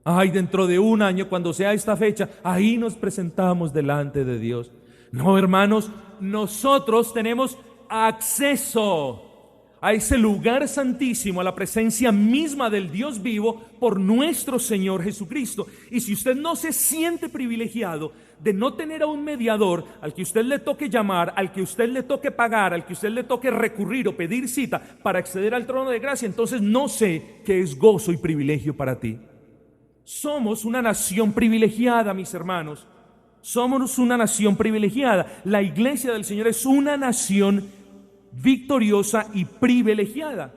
Ay, dentro de un año, cuando sea esta fecha, ahí nos presentamos delante de Dios. No, hermanos, nosotros tenemos acceso a ese lugar santísimo, a la presencia misma del Dios vivo por nuestro Señor Jesucristo. Y si usted no se siente privilegiado de no tener a un mediador al que usted le toque llamar, al que usted le toque pagar, al que usted le toque recurrir o pedir cita para acceder al trono de gracia, entonces no sé qué es gozo y privilegio para ti. Somos una nación privilegiada, mis hermanos. Somos una nación privilegiada. La iglesia del Señor es una nación victoriosa y privilegiada.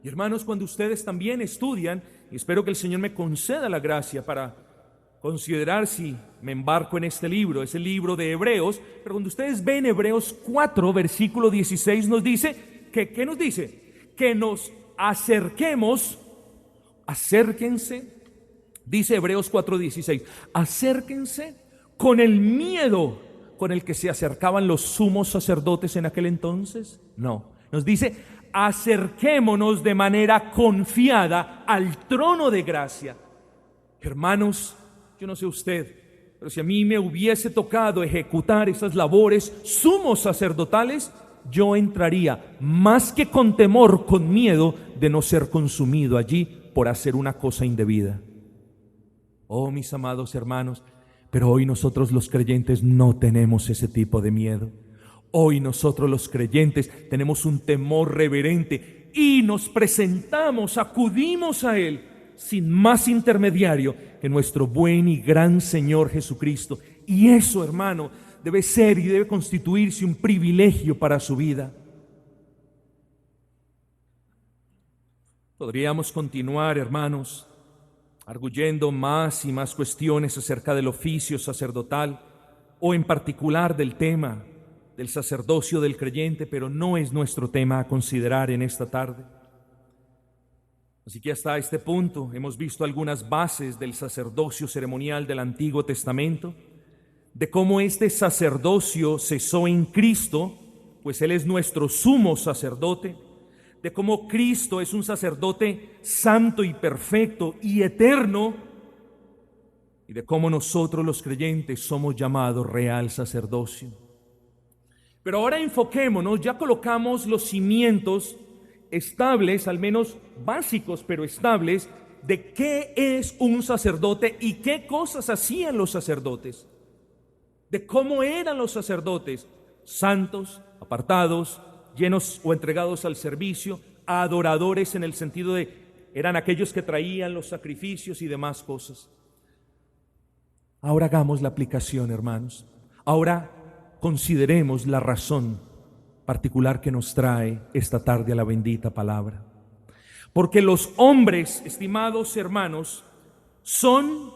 Y hermanos, cuando ustedes también estudian, y espero que el Señor me conceda la gracia para considerar si me embarco en este libro, es el libro de Hebreos, pero cuando ustedes ven Hebreos 4, versículo 16, nos dice, ¿qué nos dice? Que nos acerquemos, acérquense, dice Hebreos 4, 16, acérquense con el miedo con el que se acercaban los sumos sacerdotes en aquel entonces. No, nos dice, acerquémonos de manera confiada al trono de gracia. Hermanos, yo no sé usted, Pero si a mí me hubiese tocado ejecutar esas labores sumos sacerdotales, yo entraría más que con temor, con miedo de no ser consumido allí por hacer una cosa indebida. Oh, mis amados hermanos, pero hoy nosotros los creyentes no tenemos ese tipo de miedo. Hoy nosotros los creyentes tenemos un temor reverente y nos presentamos, acudimos a Él sin más intermediario que nuestro buen y gran Señor Jesucristo. Y eso, hermano, debe ser y debe constituirse un privilegio para su vida. Podríamos continuar, hermanos, arguyendo más y más cuestiones acerca del oficio sacerdotal o en particular del tema del sacerdocio del creyente, pero no es nuestro tema a considerar en esta tarde. Así que hasta este punto hemos visto algunas bases del sacerdocio ceremonial del Antiguo Testamento, de cómo este sacerdocio cesó en Cristo, pues Él es nuestro sumo sacerdote, de cómo Cristo es un sacerdote santo y perfecto y eterno, y de cómo nosotros los creyentes somos llamados real sacerdocio. Pero ahora enfoquémonos, ya colocamos los cimientos estables, al menos básicos, pero estables, de qué es un sacerdote y qué cosas hacían los sacerdotes, de cómo eran los sacerdotes, santos, apartados, llenos o entregados al servicio, adoradores en el sentido de eran aquellos que traían los sacrificios y demás cosas. Ahora hagamos la aplicación, hermanos. Ahora consideremos la razón particular que nos trae esta tarde a la bendita palabra. Porque los hombres, estimados hermanos, son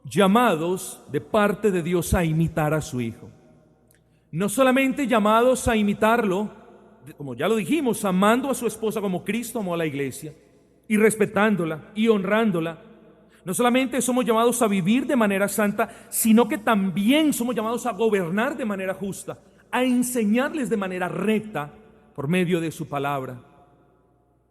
llamados de parte de Dios a imitar a su Hijo. No solamente llamados a imitarlo, como ya lo dijimos, amando a su esposa como Cristo amó a la iglesia, y respetándola y honrándola. No solamente somos llamados a vivir de manera santa, sino que también somos llamados a gobernar de manera justa, a enseñarles de manera recta por medio de su palabra.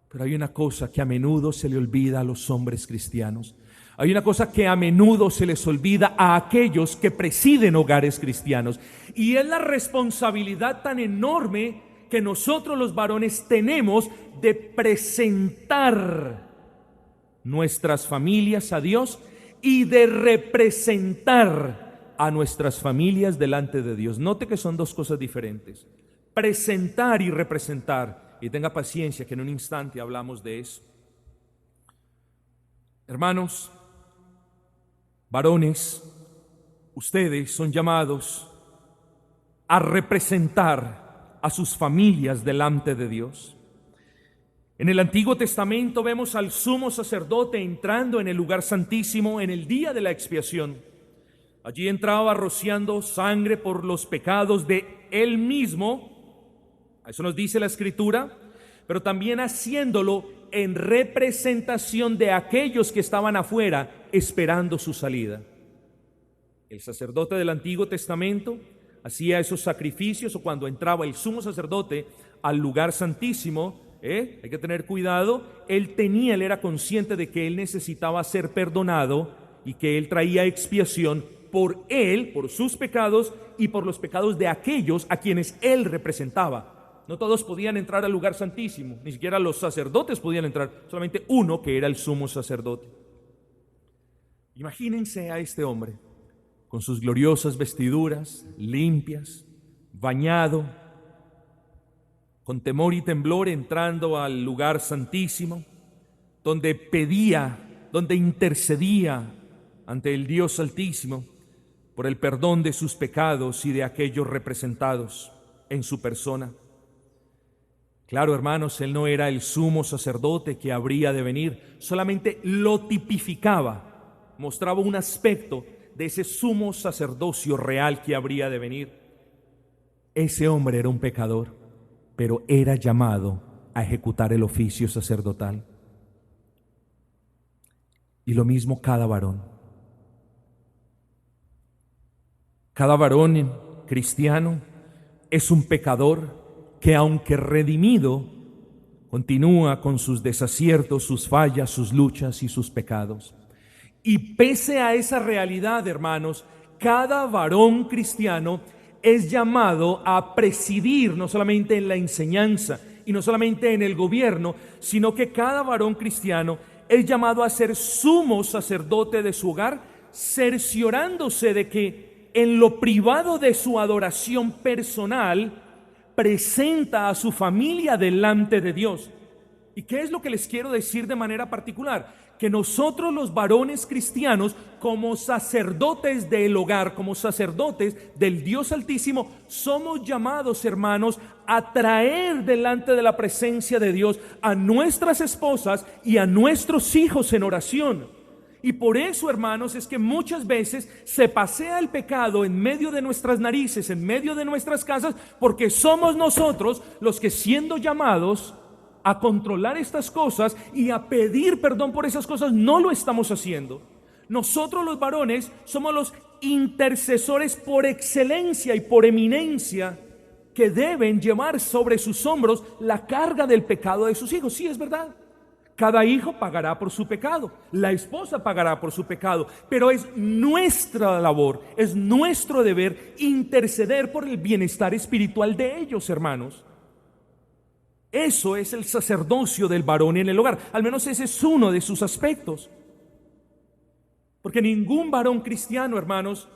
Pero hay una cosa que a menudo se le olvida a los hombres cristianos. Hay una cosa que a menudo se les olvida a aquellos que presiden hogares cristianos, y es la responsabilidad tan enorme que nosotros los varones tenemos de presentar nuestras familias a Dios y de representar a nuestras familias delante de Dios. Note que son dos cosas diferentes: presentar y representar. Y tenga paciencia que en un instante hablamos de eso. Hermanos, varones, ustedes son llamados a representar a sus familias delante de Dios. En el Antiguo Testamento vemos al sumo sacerdote entrando en el lugar santísimo en el día de la expiación. Allí entraba rociando sangre por los pecados de él mismo, eso nos dice la Escritura, pero también haciéndolo en representación de aquellos que estaban afuera esperando su salida. El sacerdote del Antiguo Testamento hacía esos sacrificios, o cuando entraba el sumo sacerdote al lugar santísimo, hay que tener cuidado, él era consciente de que él necesitaba ser perdonado y que él traía expiación por él, por sus pecados y por los pecados de aquellos a quienes él representaba. No todos podían entrar al lugar santísimo, ni siquiera los sacerdotes podían entrar, solamente uno, que era el sumo sacerdote. Imagínense a este hombre con sus gloriosas vestiduras, limpias, bañado, con temor y temblor entrando al lugar santísimo, donde pedía, donde intercedía ante el Dios Altísimo por el perdón de sus pecados y de aquellos representados en su persona. Claro, hermanos, él no era el sumo sacerdote que habría de venir, solamente lo tipificaba, mostraba un aspecto de ese sumo sacerdocio real que habría de venir. Ese hombre era un pecador, pero era llamado a ejecutar el oficio sacerdotal. Y lo mismo cada varón. Cada varón cristiano es un pecador que, aunque redimido, continúa con sus desaciertos, sus fallas, sus luchas y sus pecados. Y pese a esa realidad, hermanos, cada varón cristiano es llamado a presidir, no solamente en la enseñanza y no solamente en el gobierno, sino que cada varón cristiano es llamado a ser sumo sacerdote de su hogar, cerciorándose de que en lo privado de su adoración personal presenta a su familia delante de Dios. ¿Y qué es lo que les quiero decir de manera particular? Que nosotros los varones cristianos, como sacerdotes del hogar, como sacerdotes del Dios Altísimo, somos llamados, hermanos, a traer delante de la presencia de Dios a nuestras esposas y a nuestros hijos en oración. Y por eso, hermanos, es que muchas veces se pasea el pecado en medio de nuestras narices, en medio de nuestras casas, porque somos nosotros los que, siendo llamados a controlar estas cosas y a pedir perdón por esas cosas, no lo estamos haciendo. Nosotros los varones somos los intercesores por excelencia y por eminencia que deben llevar sobre sus hombros la carga del pecado de sus hijos. Sí, es verdad. Cada hijo pagará por su pecado, la esposa pagará por su pecado, pero es nuestra labor, es nuestro deber interceder por el bienestar espiritual de ellos, hermanos. Eso es el sacerdocio del varón en el hogar. Al menos ese es uno de sus aspectos. Porque ningún varón cristiano, hermanos,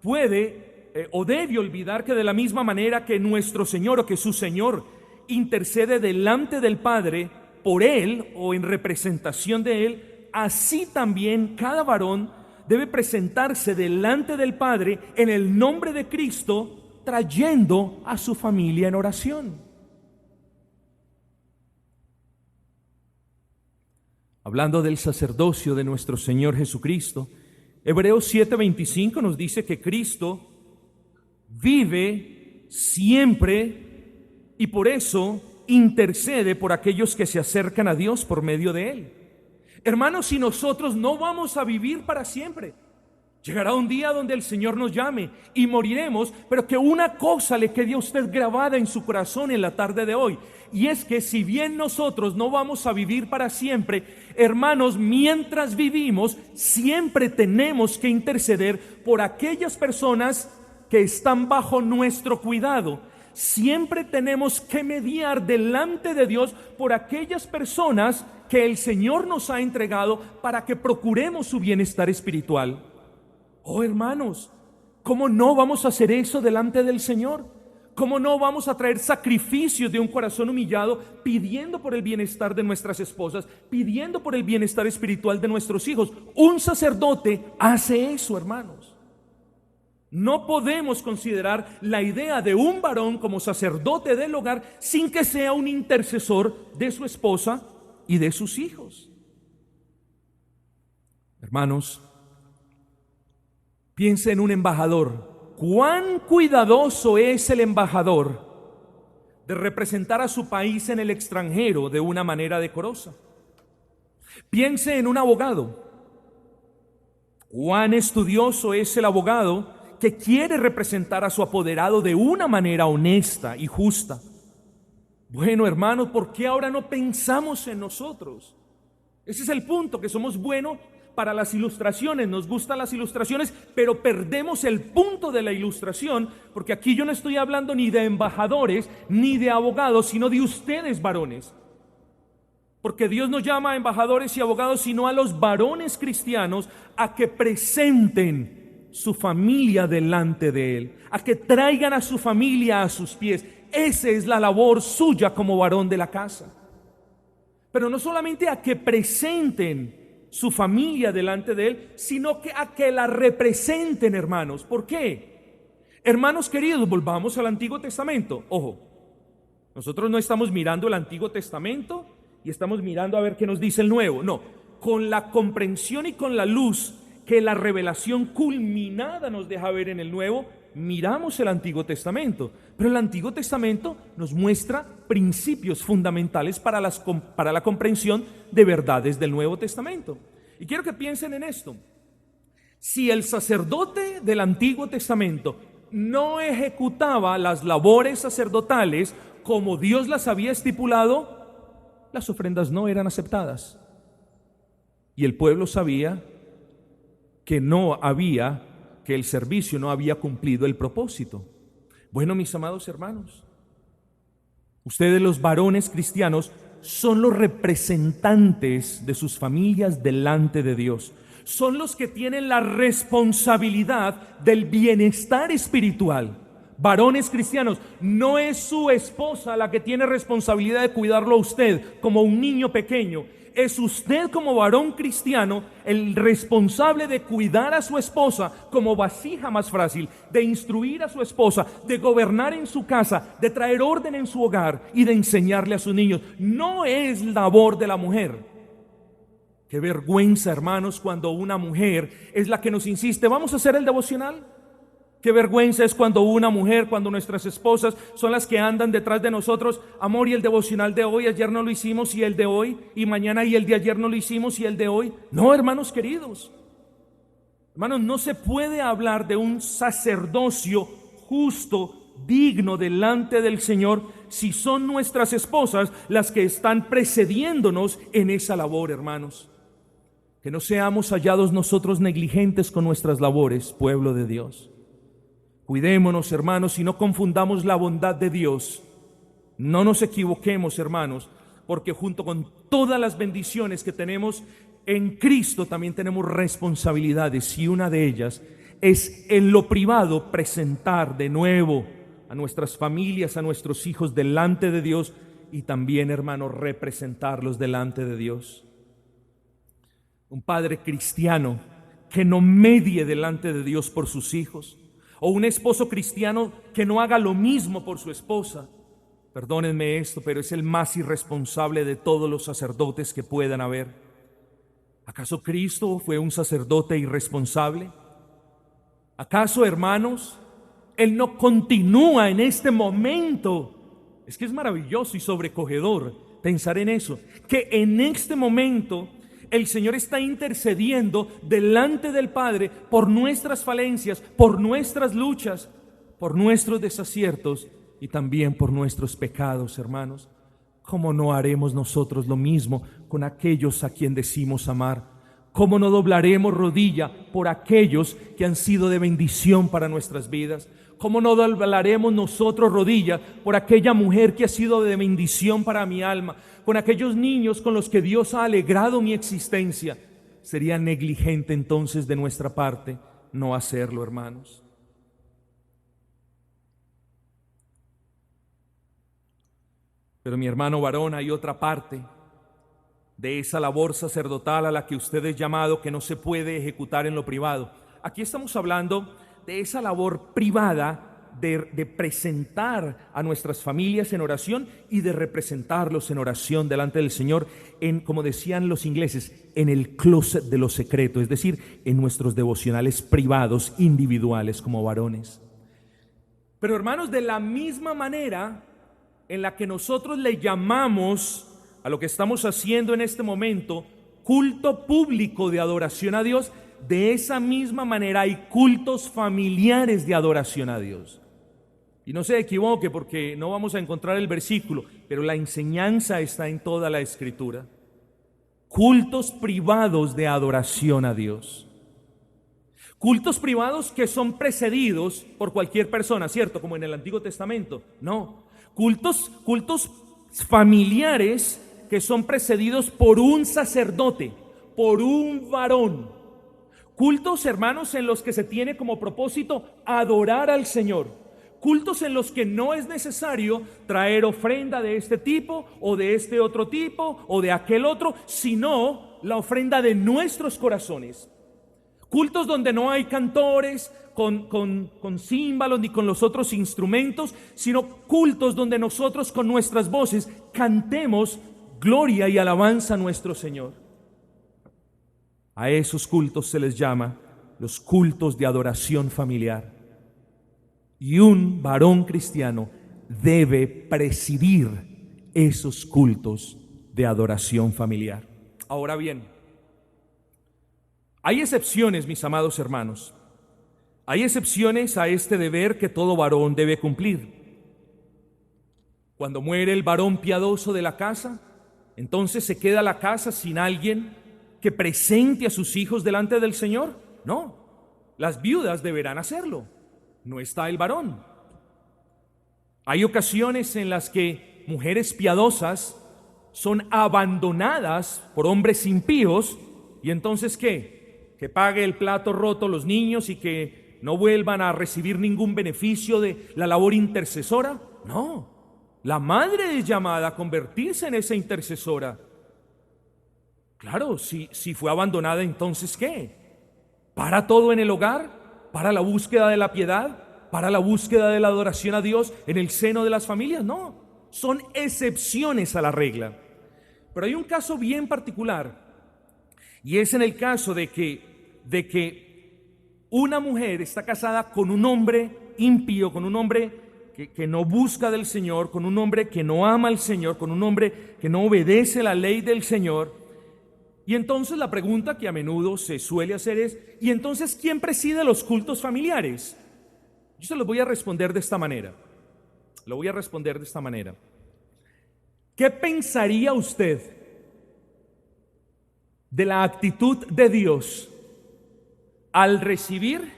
puede o debe olvidar que de la misma manera que nuestro Señor o que su Señor intercede delante del Padre por él o en representación de él, así también cada varón debe presentarse delante del Padre en el nombre de Cristo, trayendo a su familia en oración. Hablando del sacerdocio de nuestro Señor Jesucristo, Hebreos 7:25 nos dice que Cristo vive siempre y por eso intercede por aquellos que se acercan a Dios por medio de Él. Hermanos, si nosotros no vamos a vivir para siempre, llegará un día donde el Señor nos llame y moriremos, pero que una cosa le quede a usted grabada en su corazón en la tarde de hoy, y es que si bien nosotros no vamos a vivir para siempre, hermanos, mientras vivimos, siempre tenemos que interceder por aquellas personas que están bajo nuestro cuidado. Siempre tenemos que mediar delante de Dios por aquellas personas que el Señor nos ha entregado para que procuremos su bienestar espiritual. Oh, hermanos, ¿cómo no vamos a hacer eso delante del Señor? ¿Cómo no vamos a traer sacrificios de un corazón humillado, pidiendo por el bienestar de nuestras esposas, pidiendo por el bienestar espiritual de nuestros hijos? Un sacerdote hace eso, hermanos. No podemos considerar la idea de un varón como sacerdote del hogar sin que sea un intercesor de su esposa y de sus hijos. Hermanos, piensa en un embajador. ¿Cuán cuidadoso es el embajador de representar a su país en el extranjero de una manera decorosa? Piense en un abogado. ¿Cuán estudioso es el abogado que quiere representar a su apoderado de una manera honesta y justa? Bueno, hermanos, ¿por qué ahora no pensamos en nosotros? Ese es el punto, que somos buenos para las ilustraciones, nos gustan las ilustraciones, pero perdemos el punto de la ilustración, porque aquí yo no estoy hablando ni de embajadores ni de abogados, sino de ustedes, varones. Porque Dios no llama a embajadores y abogados, sino a los varones cristianos a que presenten su familia delante de Él, a que traigan a su familia a sus pies. Esa es la labor suya como varón de la casa. Pero no solamente a que presenten su familia delante de Él, sino que a que la representen, hermanos. ¿Por qué? Hermanos queridos, volvamos al Antiguo Testamento. Ojo, nosotros no estamos mirando el Antiguo Testamento y estamos mirando a ver qué nos dice el Nuevo. No, con la comprensión y con la luz que la revelación culminada nos deja ver en el Nuevo, miramos el Antiguo Testamento. Pero el Antiguo Testamento nos muestra principios fundamentales para la comprensión de verdades del Nuevo Testamento. Y quiero que piensen en esto. Si el sacerdote del Antiguo Testamento no ejecutaba las labores sacerdotales como Dios las había estipulado, las ofrendas no eran aceptadas. Y el pueblo sabía que porque el servicio no había cumplido el propósito. Bueno, mis amados hermanos, ustedes los varones cristianos son los representantes de sus familias delante de Dios. Son los que tienen la responsabilidad del bienestar espiritual. Varones cristianos, no es su esposa la que tiene responsabilidad de cuidarlo a usted como un niño pequeño. Es usted como varón cristiano el responsable de cuidar a su esposa como vasija más frágil, de instruir a su esposa, de gobernar en su casa, de traer orden en su hogar y de enseñarle a sus niños. No es labor de la mujer. Qué vergüenza, hermanos, cuando una mujer es la que nos insiste, ¿vamos a hacer el devocional? Qué vergüenza es cuando una mujer, cuando nuestras esposas son las que andan detrás de nosotros. Amor, y el devocional de hoy, ayer no lo hicimos y el de hoy, y mañana y el de ayer no lo hicimos y el de hoy. No, hermanos queridos. Hermanos, no se puede hablar de un sacerdocio justo, digno delante del Señor, si son nuestras esposas las que están precediéndonos en esa labor, hermanos. Que no seamos hallados nosotros negligentes con nuestras labores, pueblo de Dios. Cuidémonos, hermanos, y no confundamos la bondad de Dios. No nos equivoquemos, hermanos, porque junto con todas las bendiciones que tenemos en Cristo también tenemos responsabilidades, y una de ellas es en lo privado presentar de nuevo a nuestras familias, a nuestros hijos delante de Dios, y también, hermanos, representarlos delante de Dios. Un padre cristiano que no medie delante de Dios por sus hijos, o un esposo cristiano que no haga lo mismo por su esposa, perdónenme esto, pero es el más irresponsable de todos los sacerdotes que puedan haber. ¿Acaso Cristo fue un sacerdote irresponsable? ¿Acaso, hermanos, Él no continúa en este momento? Es que es maravilloso y sobrecogedor pensar en eso, que en este momento el Señor está intercediendo delante del Padre por nuestras falencias, por nuestras luchas, por nuestros desaciertos y también por nuestros pecados, hermanos. ¿Cómo no haremos nosotros lo mismo con aquellos a quien decimos amar? ¿Cómo no doblaremos rodilla por aquellos que han sido de bendición para nuestras vidas? ¿Cómo no doblaremos nosotros rodilla por aquella mujer que ha sido de bendición para mi alma? Con aquellos niños con los que Dios ha alegrado mi existencia. Sería negligente entonces de nuestra parte no hacerlo, hermanos. Pero mi hermano varón, hay otra parte de esa labor sacerdotal a la que usted es llamado, que no se puede ejecutar en lo privado. Aquí estamos hablando de esa labor privada de presentar a nuestras familias en oración y de representarlos en oración delante del Señor, en, como decían los ingleses, en el closet de lo secreto, es decir, en nuestros devocionales privados, individuales como varones. Pero, hermanos, de la misma manera en la que nosotros le llamamos a lo que estamos haciendo en este momento culto público de adoración a Dios, de esa misma manera hay cultos familiares de adoración a Dios. Y no se equivoque, porque no vamos a encontrar el versículo, pero la enseñanza está en toda la Escritura. Cultos privados de adoración a Dios. Cultos privados que son precedidos por cualquier persona, ¿cierto? Como en el Antiguo Testamento. No. Cultos familiares que son precedidos por un sacerdote, por un varón. Cultos, hermanos, en los que se tiene como propósito adorar al Señor. Cultos en los que no es necesario traer ofrenda de este tipo o de este otro tipo o de aquel otro, sino la ofrenda de nuestros corazones. Cultos donde no hay cantores con címbalos ni con los otros instrumentos, sino cultos donde nosotros con nuestras voces cantemos gloria y alabanza a nuestro Señor. A esos cultos se les llama los cultos de adoración familiar. Y un varón cristiano debe presidir esos cultos de adoración familiar. Ahora bien, hay excepciones, mis amados hermanos. Hay excepciones a este deber que todo varón debe cumplir. Cuando muere el varón piadoso de la casa, entonces se queda la casa sin alguien que presente a sus hijos delante del Señor. No. las viudas deberán hacerlo, no está el varón. Hay ocasiones en las que mujeres piadosas son abandonadas por hombres impíos, y entonces ¿qué? Que pague el plato roto los niños y que no vuelvan a recibir ningún beneficio de la labor intercesora. No, la madre es llamada a convertirse en esa intercesora. Claro, si fue abandonada, entonces ¿qué? ¿Para todo en el hogar? ¿Para la búsqueda de la piedad? ¿Para la búsqueda de la adoración a Dios en el seno de las familias? No, son excepciones a la regla. Pero hay un caso bien particular, y es en el caso de que una mujer está casada con un hombre impío, con un hombre que no busca del Señor, con un hombre que no ama al Señor, con un hombre que no obedece la ley del Señor. Y entonces la pregunta que a menudo se suele hacer es: ¿y entonces quién preside los cultos familiares? Yo se los voy a responder de esta manera. Lo voy a responder de esta manera. ¿Qué pensaría usted de la actitud de Dios al recibir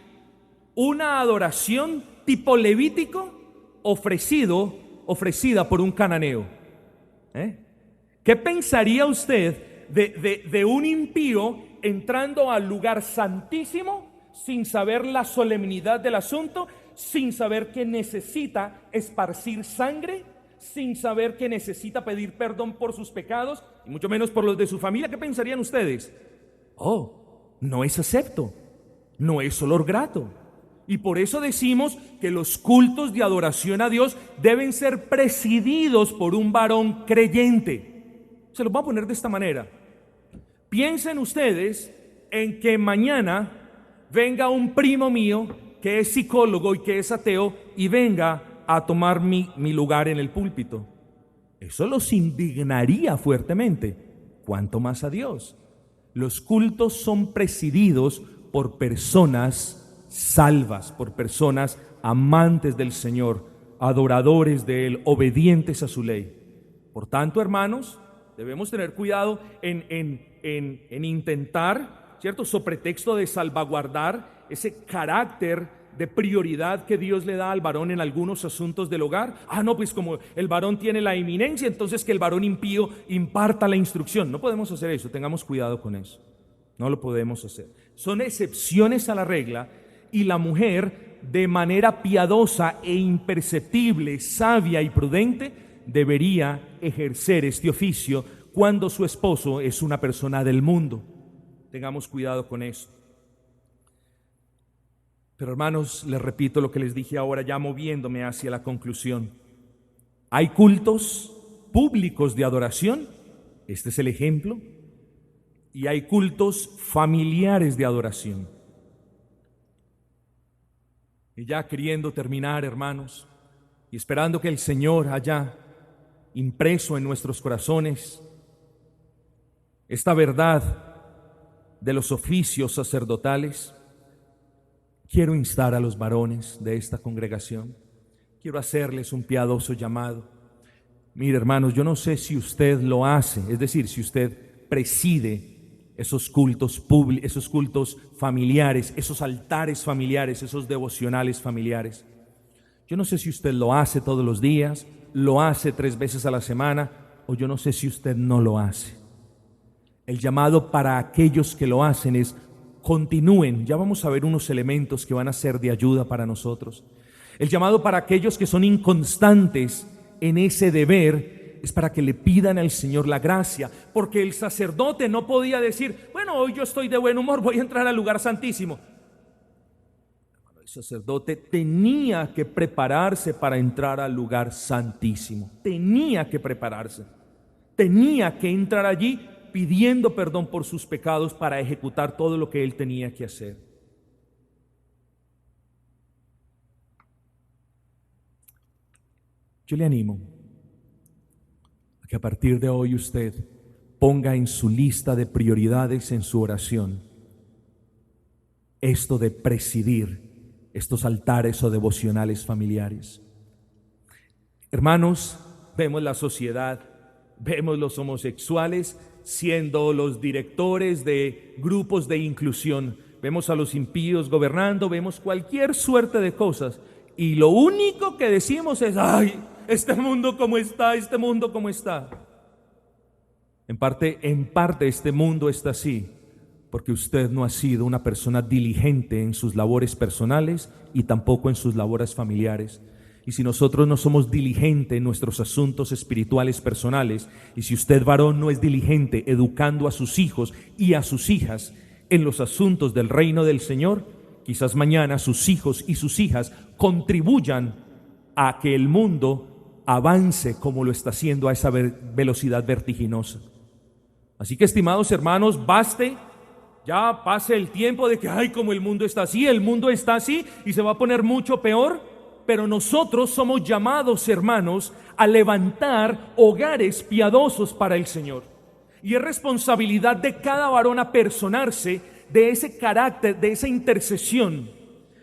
una adoración tipo levítico ofrecida por un cananeo? ¿Qué pensaría usted de un impío entrando al lugar santísimo sin saber la solemnidad del asunto, sin saber que necesita esparcir sangre, sin saber que necesita pedir perdón por sus pecados y mucho menos por los de su familia? ¿Qué pensarían ustedes? Oh, no es acepto, no es olor grato. Y por eso decimos que los cultos de adoración a Dios deben ser presididos por un varón creyente. Se los voy a poner de esta manera. Piensen ustedes en que mañana venga un primo mío que es psicólogo y que es ateo y venga a tomar mi lugar en el púlpito. Eso los indignaría fuertemente. ¿Cuánto más a Dios? Los cultos son presididos por personas salvas, por personas amantes del Señor, adoradores de Él, obedientes a su ley. Por tanto, hermanos, debemos tener cuidado en intentar, ¿cierto?, sobre pretexto de salvaguardar ese carácter de prioridad que Dios le da al varón en algunos asuntos del hogar. No, pues como el varón tiene la eminencia, entonces que el varón impío imparta la instrucción. No podemos hacer eso, tengamos cuidado con eso. No lo podemos hacer. Son excepciones a la regla, y la mujer, de manera piadosa e imperceptible, sabia y prudente, debería ejercer este oficio cuando su esposo es una persona del mundo. Tengamos cuidado con eso. Pero hermanos, les repito lo que les dije ahora, ya moviéndome hacia la conclusión. Hay cultos públicos de adoración, este es el ejemplo, y hay cultos familiares de adoración. Y ya queriendo terminar, hermanos, y esperando que el Señor haya impreso en nuestros corazones esta verdad de los oficios sacerdotales, quiero instar a los varones de esta congregación, quiero hacerles un piadoso llamado. Mire, hermanos, yo no sé si usted lo hace, es decir, si usted preside esos cultos públicos, esos cultos familiares, esos altares familiares, esos devocionales familiares. Yo no sé si usted lo hace todos los días, lo hace 3 veces a la semana, o yo no sé si usted no lo hace. El llamado para aquellos que lo hacen es: continúen. Ya vamos a ver unos elementos que van a ser de ayuda para nosotros. El llamado para aquellos que son inconstantes en ese deber es para que le pidan al Señor la gracia, porque el sacerdote no podía decir: bueno, hoy yo estoy de buen humor, voy a entrar al lugar santísimo. El sacerdote tenía que prepararse para entrar al lugar santísimo, tenía que prepararse, tenía que entrar allí pidiendo perdón por sus pecados para ejecutar todo lo que él tenía que hacer. Yo le animo a que a partir de hoy usted ponga en su lista de prioridades en su oración esto de presidir estos altares o devocionales familiares. Hermanos, vemos la sociedad, vemos los homosexuales siendo los directores de grupos de inclusión, vemos a los impíos gobernando, vemos cualquier suerte de cosas, y lo único que decimos es: ¡ay, este mundo cómo está, este mundo cómo está! En parte este mundo está así porque usted no ha sido una persona diligente en sus labores personales y tampoco en sus labores familiares. Y si nosotros no somos diligentes en nuestros asuntos espirituales personales, y si usted, varón, no es diligente educando a sus hijos y a sus hijas en los asuntos del reino del Señor, quizás mañana sus hijos y sus hijas contribuyan a que el mundo avance como lo está haciendo a esa velocidad vertiginosa. Así que, estimados hermanos, ya pase el tiempo de que, ay, como el mundo está así y se va a poner mucho peor. Pero nosotros somos llamados, hermanos, a levantar hogares piadosos para el Señor. Y es responsabilidad de cada varón apersonarse de ese carácter, de esa intercesión.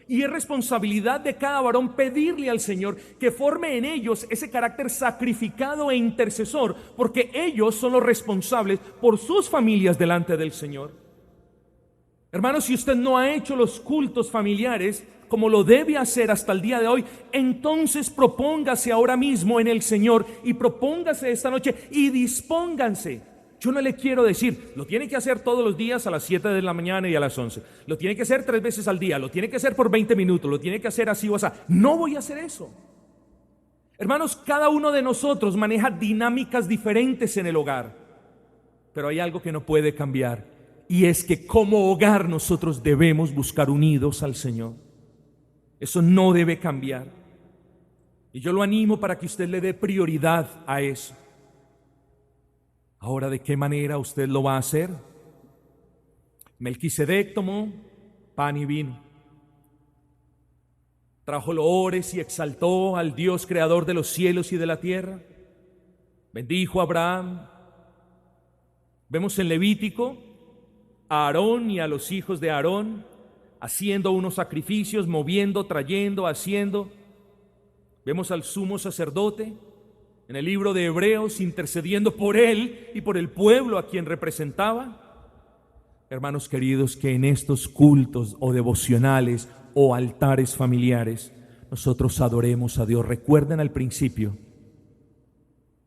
Y es responsabilidad de cada varón pedirle al Señor que forme en ellos ese carácter sacrificado e intercesor, porque ellos son los responsables por sus familias delante del Señor. Hermanos, si usted no ha hecho los cultos familiares como lo debe hacer hasta el día de hoy, entonces propóngase ahora mismo en el Señor y propóngase esta noche y dispónganse. Yo no le quiero decir, lo tiene que hacer todos los días a las 7 de la mañana y a las 11. Lo tiene que hacer 3 veces al día, lo tiene que hacer por 20 minutos, lo tiene que hacer así o así. No voy a hacer eso. Hermanos, cada uno de nosotros maneja dinámicas diferentes en el hogar, pero hay algo que no puede cambiar. Y es que como hogar nosotros debemos buscar unidos al Señor. Eso no debe cambiar. Y yo lo animo para que usted le dé prioridad a eso. Ahora, ¿de qué manera usted lo va a hacer? Melquisedec tomó pan y vino. Trajo loores y exaltó al Dios creador de los cielos y de la tierra. Bendijo a Abraham. Vemos en Levítico a Aarón y a los hijos de Aarón haciendo unos sacrificios, moviendo, trayendo, haciendo. Vemos al sumo sacerdote en el libro de Hebreos intercediendo por él y por el pueblo a quien representaba. Hermanos queridos, que en estos cultos o devocionales o altares familiares nosotros adoremos a Dios. Recuerden al principio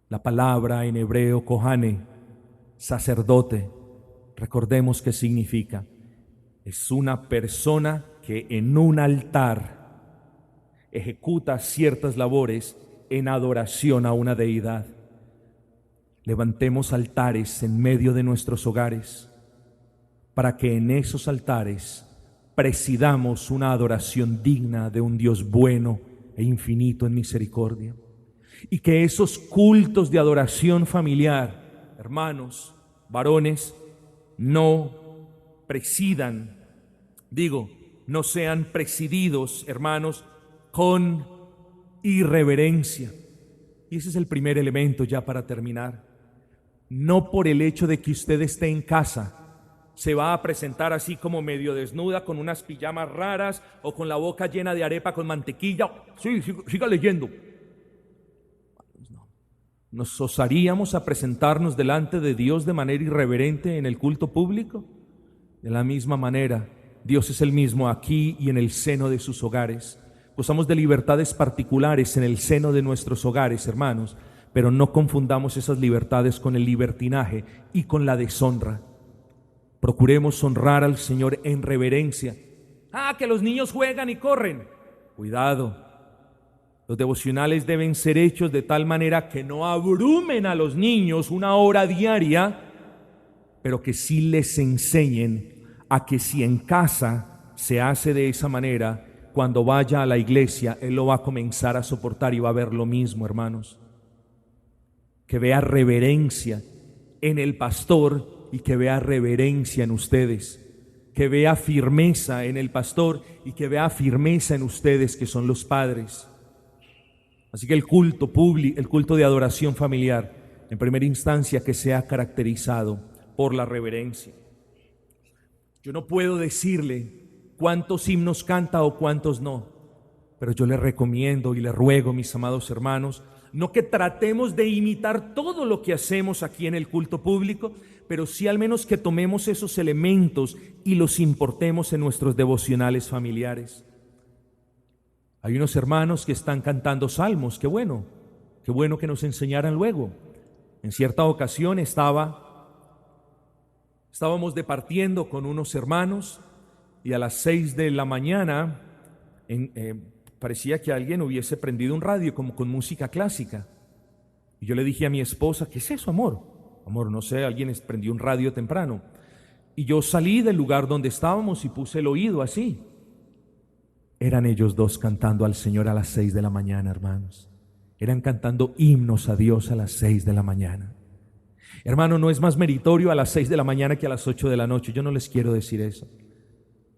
la palabra en hebreo kohane, sacerdote. Recordemos qué significa. Es una persona que en un altar ejecuta ciertas labores en adoración a una deidad. Levantemos altares en medio de nuestros hogares para que en esos altares presidamos una adoración digna de un Dios bueno e infinito en misericordia. Y que esos cultos de adoración familiar, hermanos, varones, no sean presididos, hermanos, con irreverencia. Y ese es el primer elemento ya para terminar. No por el hecho de que usted esté en casa se va a presentar así como medio desnuda, con unas pijamas raras o con la boca llena de arepa con mantequilla. Sí, siga leyendo. ¿Nos osaríamos a presentarnos delante de Dios de manera irreverente en el culto público? De la misma manera, Dios es el mismo aquí y en el seno de sus hogares. Gozamos de libertades particulares en el seno de nuestros hogares, hermanos, pero no confundamos esas libertades con el libertinaje y con la deshonra. Procuremos honrar al Señor en reverencia. Que los niños juegan y corren. Cuidado. Los devocionales deben ser hechos de tal manera que no abrumen a los niños una hora diaria, pero que sí les enseñen a que si en casa se hace de esa manera, cuando vaya a la iglesia, él lo va a comenzar a soportar y va a ver lo mismo, hermanos. Que vea reverencia en el pastor y que vea reverencia en ustedes. Que vea firmeza en el pastor y que vea firmeza en ustedes que son los padres. Así que el culto público, el culto de adoración familiar, en primera instancia, que sea caracterizado por la reverencia. Yo no puedo decirle cuántos himnos canta o cuántos no, pero yo le recomiendo y le ruego, mis amados hermanos, No que tratemos de imitar todo lo que hacemos aquí en el culto público, pero sí al menos que tomemos esos elementos y los importemos en nuestros devocionales familiares. Hay unos hermanos que están cantando salmos, qué bueno que nos enseñaran luego. En cierta ocasión estábamos departiendo con unos hermanos y a las 6 de la mañana parecía que alguien hubiese prendido un radio como con música clásica. Y yo le dije a mi esposa, ¿qué es eso, amor? Amor, no sé, alguien prendió un radio temprano. Y yo salí del lugar donde estábamos y puse el oído así. Eran ellos dos cantando al Señor a las 6 de la mañana, hermanos. Eran cantando himnos a Dios a las 6 de la mañana. Hermano, no es más meritorio a las 6 de la mañana que a las 8 de la noche. Yo no les quiero decir eso.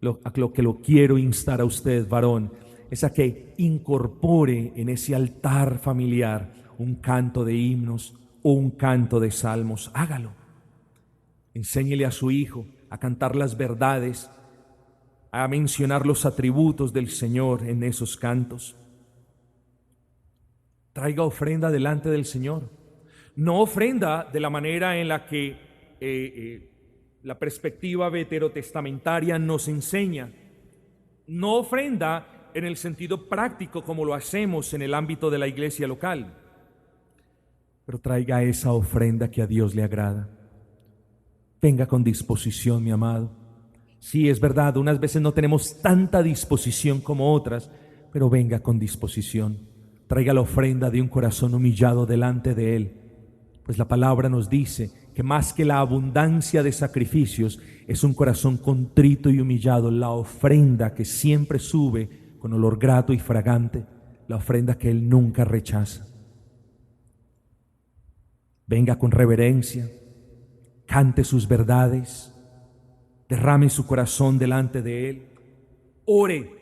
A lo que lo quiero instar a usted, varón, es a que incorpore en ese altar familiar un canto de himnos o un canto de salmos. Hágalo. Enséñele a su hijo a cantar las verdades, a mencionar los atributos del Señor en esos cantos. Traiga ofrenda delante del Señor. No ofrenda de la manera en la que la perspectiva veterotestamentaria nos enseña. No ofrenda en el sentido práctico como lo hacemos en el ámbito de la iglesia local. Pero traiga esa ofrenda que a Dios le agrada. Venga con disposición, mi amado. Sí, es verdad, unas veces no tenemos tanta disposición como otras, pero venga con disposición. Traiga la ofrenda de un corazón humillado delante de Él. Pues la palabra nos dice que más que la abundancia de sacrificios, es un corazón contrito y humillado, la ofrenda que siempre sube con olor grato y fragante, la ofrenda que Él nunca rechaza. Venga con reverencia, cante sus verdades, derrame su corazón delante de Él, ore.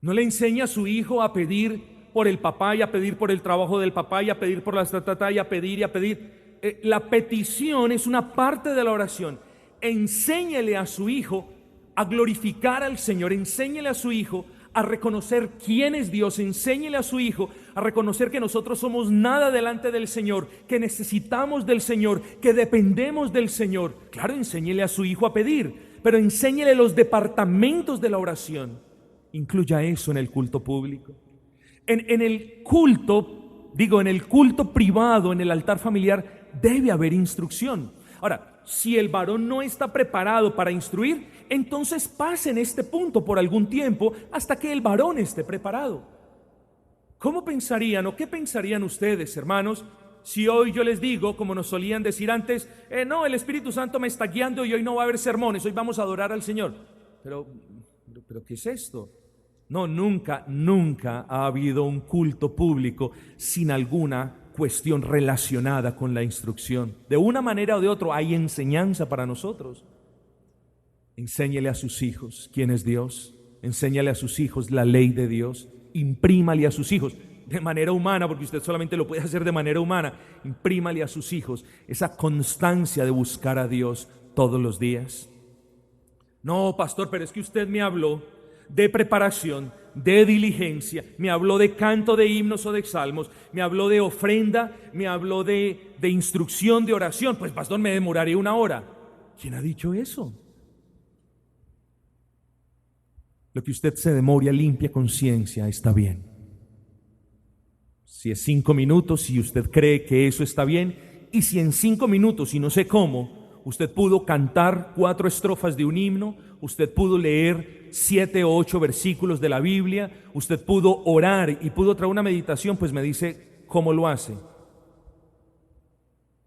No le enseña a su hijo a pedir por el papá y a pedir por el trabajo del papá y a pedir por las tata y a pedir y a pedir. La petición es una parte de la oración. Enséñele a su hijo a glorificar al Señor, enséñele a su hijo a reconocer quién es Dios, enséñele a su hijo a reconocer que nosotros somos nada delante del Señor, que necesitamos del Señor, que dependemos del Señor. Claro, enséñele a su hijo a pedir, pero enséñele los departamentos de la oración. Incluya eso en el culto público. En el culto, en el culto privado, en el altar familiar, debe haber instrucción. Ahora, si el varón no está preparado para instruir, entonces pasen este punto por algún tiempo hasta que el varón esté preparado. ¿Cómo pensarían o qué pensarían ustedes, hermanos, si hoy yo les digo, como nos solían decir antes, no, el Espíritu Santo me está guiando y hoy no va a haber sermones, hoy vamos a adorar al Señor? Pero ¿qué es esto? No, nunca ha habido un culto público sin alguna cuestión relacionada con la instrucción. De una manera o de otra hay enseñanza para nosotros. Enséñele a sus hijos quién es Dios. Enséñale a sus hijos la ley de Dios. Imprímale a sus hijos de manera humana, porque usted solamente lo puede hacer de manera humana. Imprímale a sus hijos esa constancia de buscar a Dios todos los días. No, pastor, pero es que usted me habló de preparación, de diligencia, me habló de canto de himnos o de salmos, me habló de ofrenda, me habló de instrucción, de oración. Pues pastor, me demoraré 1 hora. ¿Quién ha dicho eso? Lo que usted se demore a limpia conciencia está bien. Si es 5 minutos, si usted cree que eso está bien, y si en 5 minutos, y no sé cómo, usted pudo cantar 4 estrofas de un himno, usted pudo leer 7 o 8 versículos de la Biblia, usted pudo orar y pudo traer una meditación, pues me dice cómo lo hace.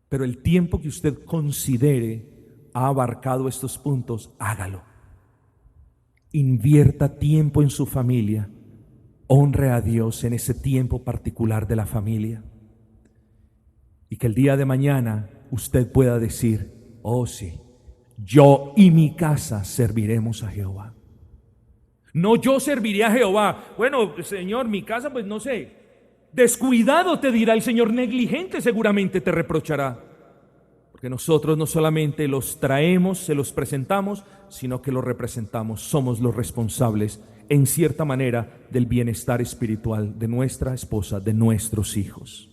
Pero el tiempo que usted considere ha abarcado estos puntos, hágalo. Invierta tiempo en su familia, honre a Dios en ese tiempo particular de la familia. Y que el día de mañana usted pueda decir, oh sí, yo y mi casa serviremos a Jehová. No, yo serviré a Jehová. Bueno, Señor, mi casa, pues no sé. Descuidado te dirá el Señor, negligente seguramente te reprochará. Porque nosotros no solamente los traemos, se los presentamos, sino que los representamos. Somos los responsables, en cierta manera, del bienestar espiritual de nuestra esposa, de nuestros hijos.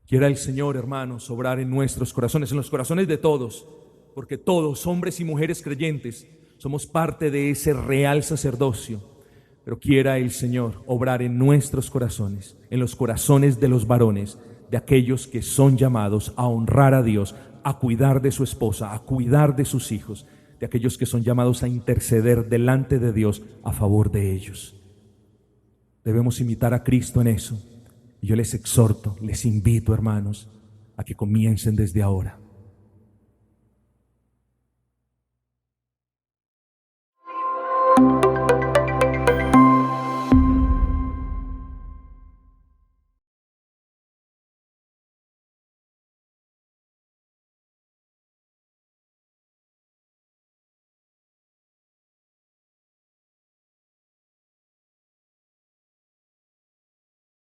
Quiera el Señor, hermanos, obrar en nuestros corazones, en los corazones de todos, porque todos, hombres y mujeres creyentes, somos parte de ese real sacerdocio. Pero quiera el Señor obrar en nuestros corazones, en los corazones de los varones, de aquellos que son llamados a honrar a Dios, a cuidar de su esposa, a cuidar de sus hijos, de aquellos que son llamados a interceder delante de Dios a favor de ellos. Debemos imitar a Cristo en eso. Y yo les exhorto, les invito, hermanos, a que comiencen desde ahora.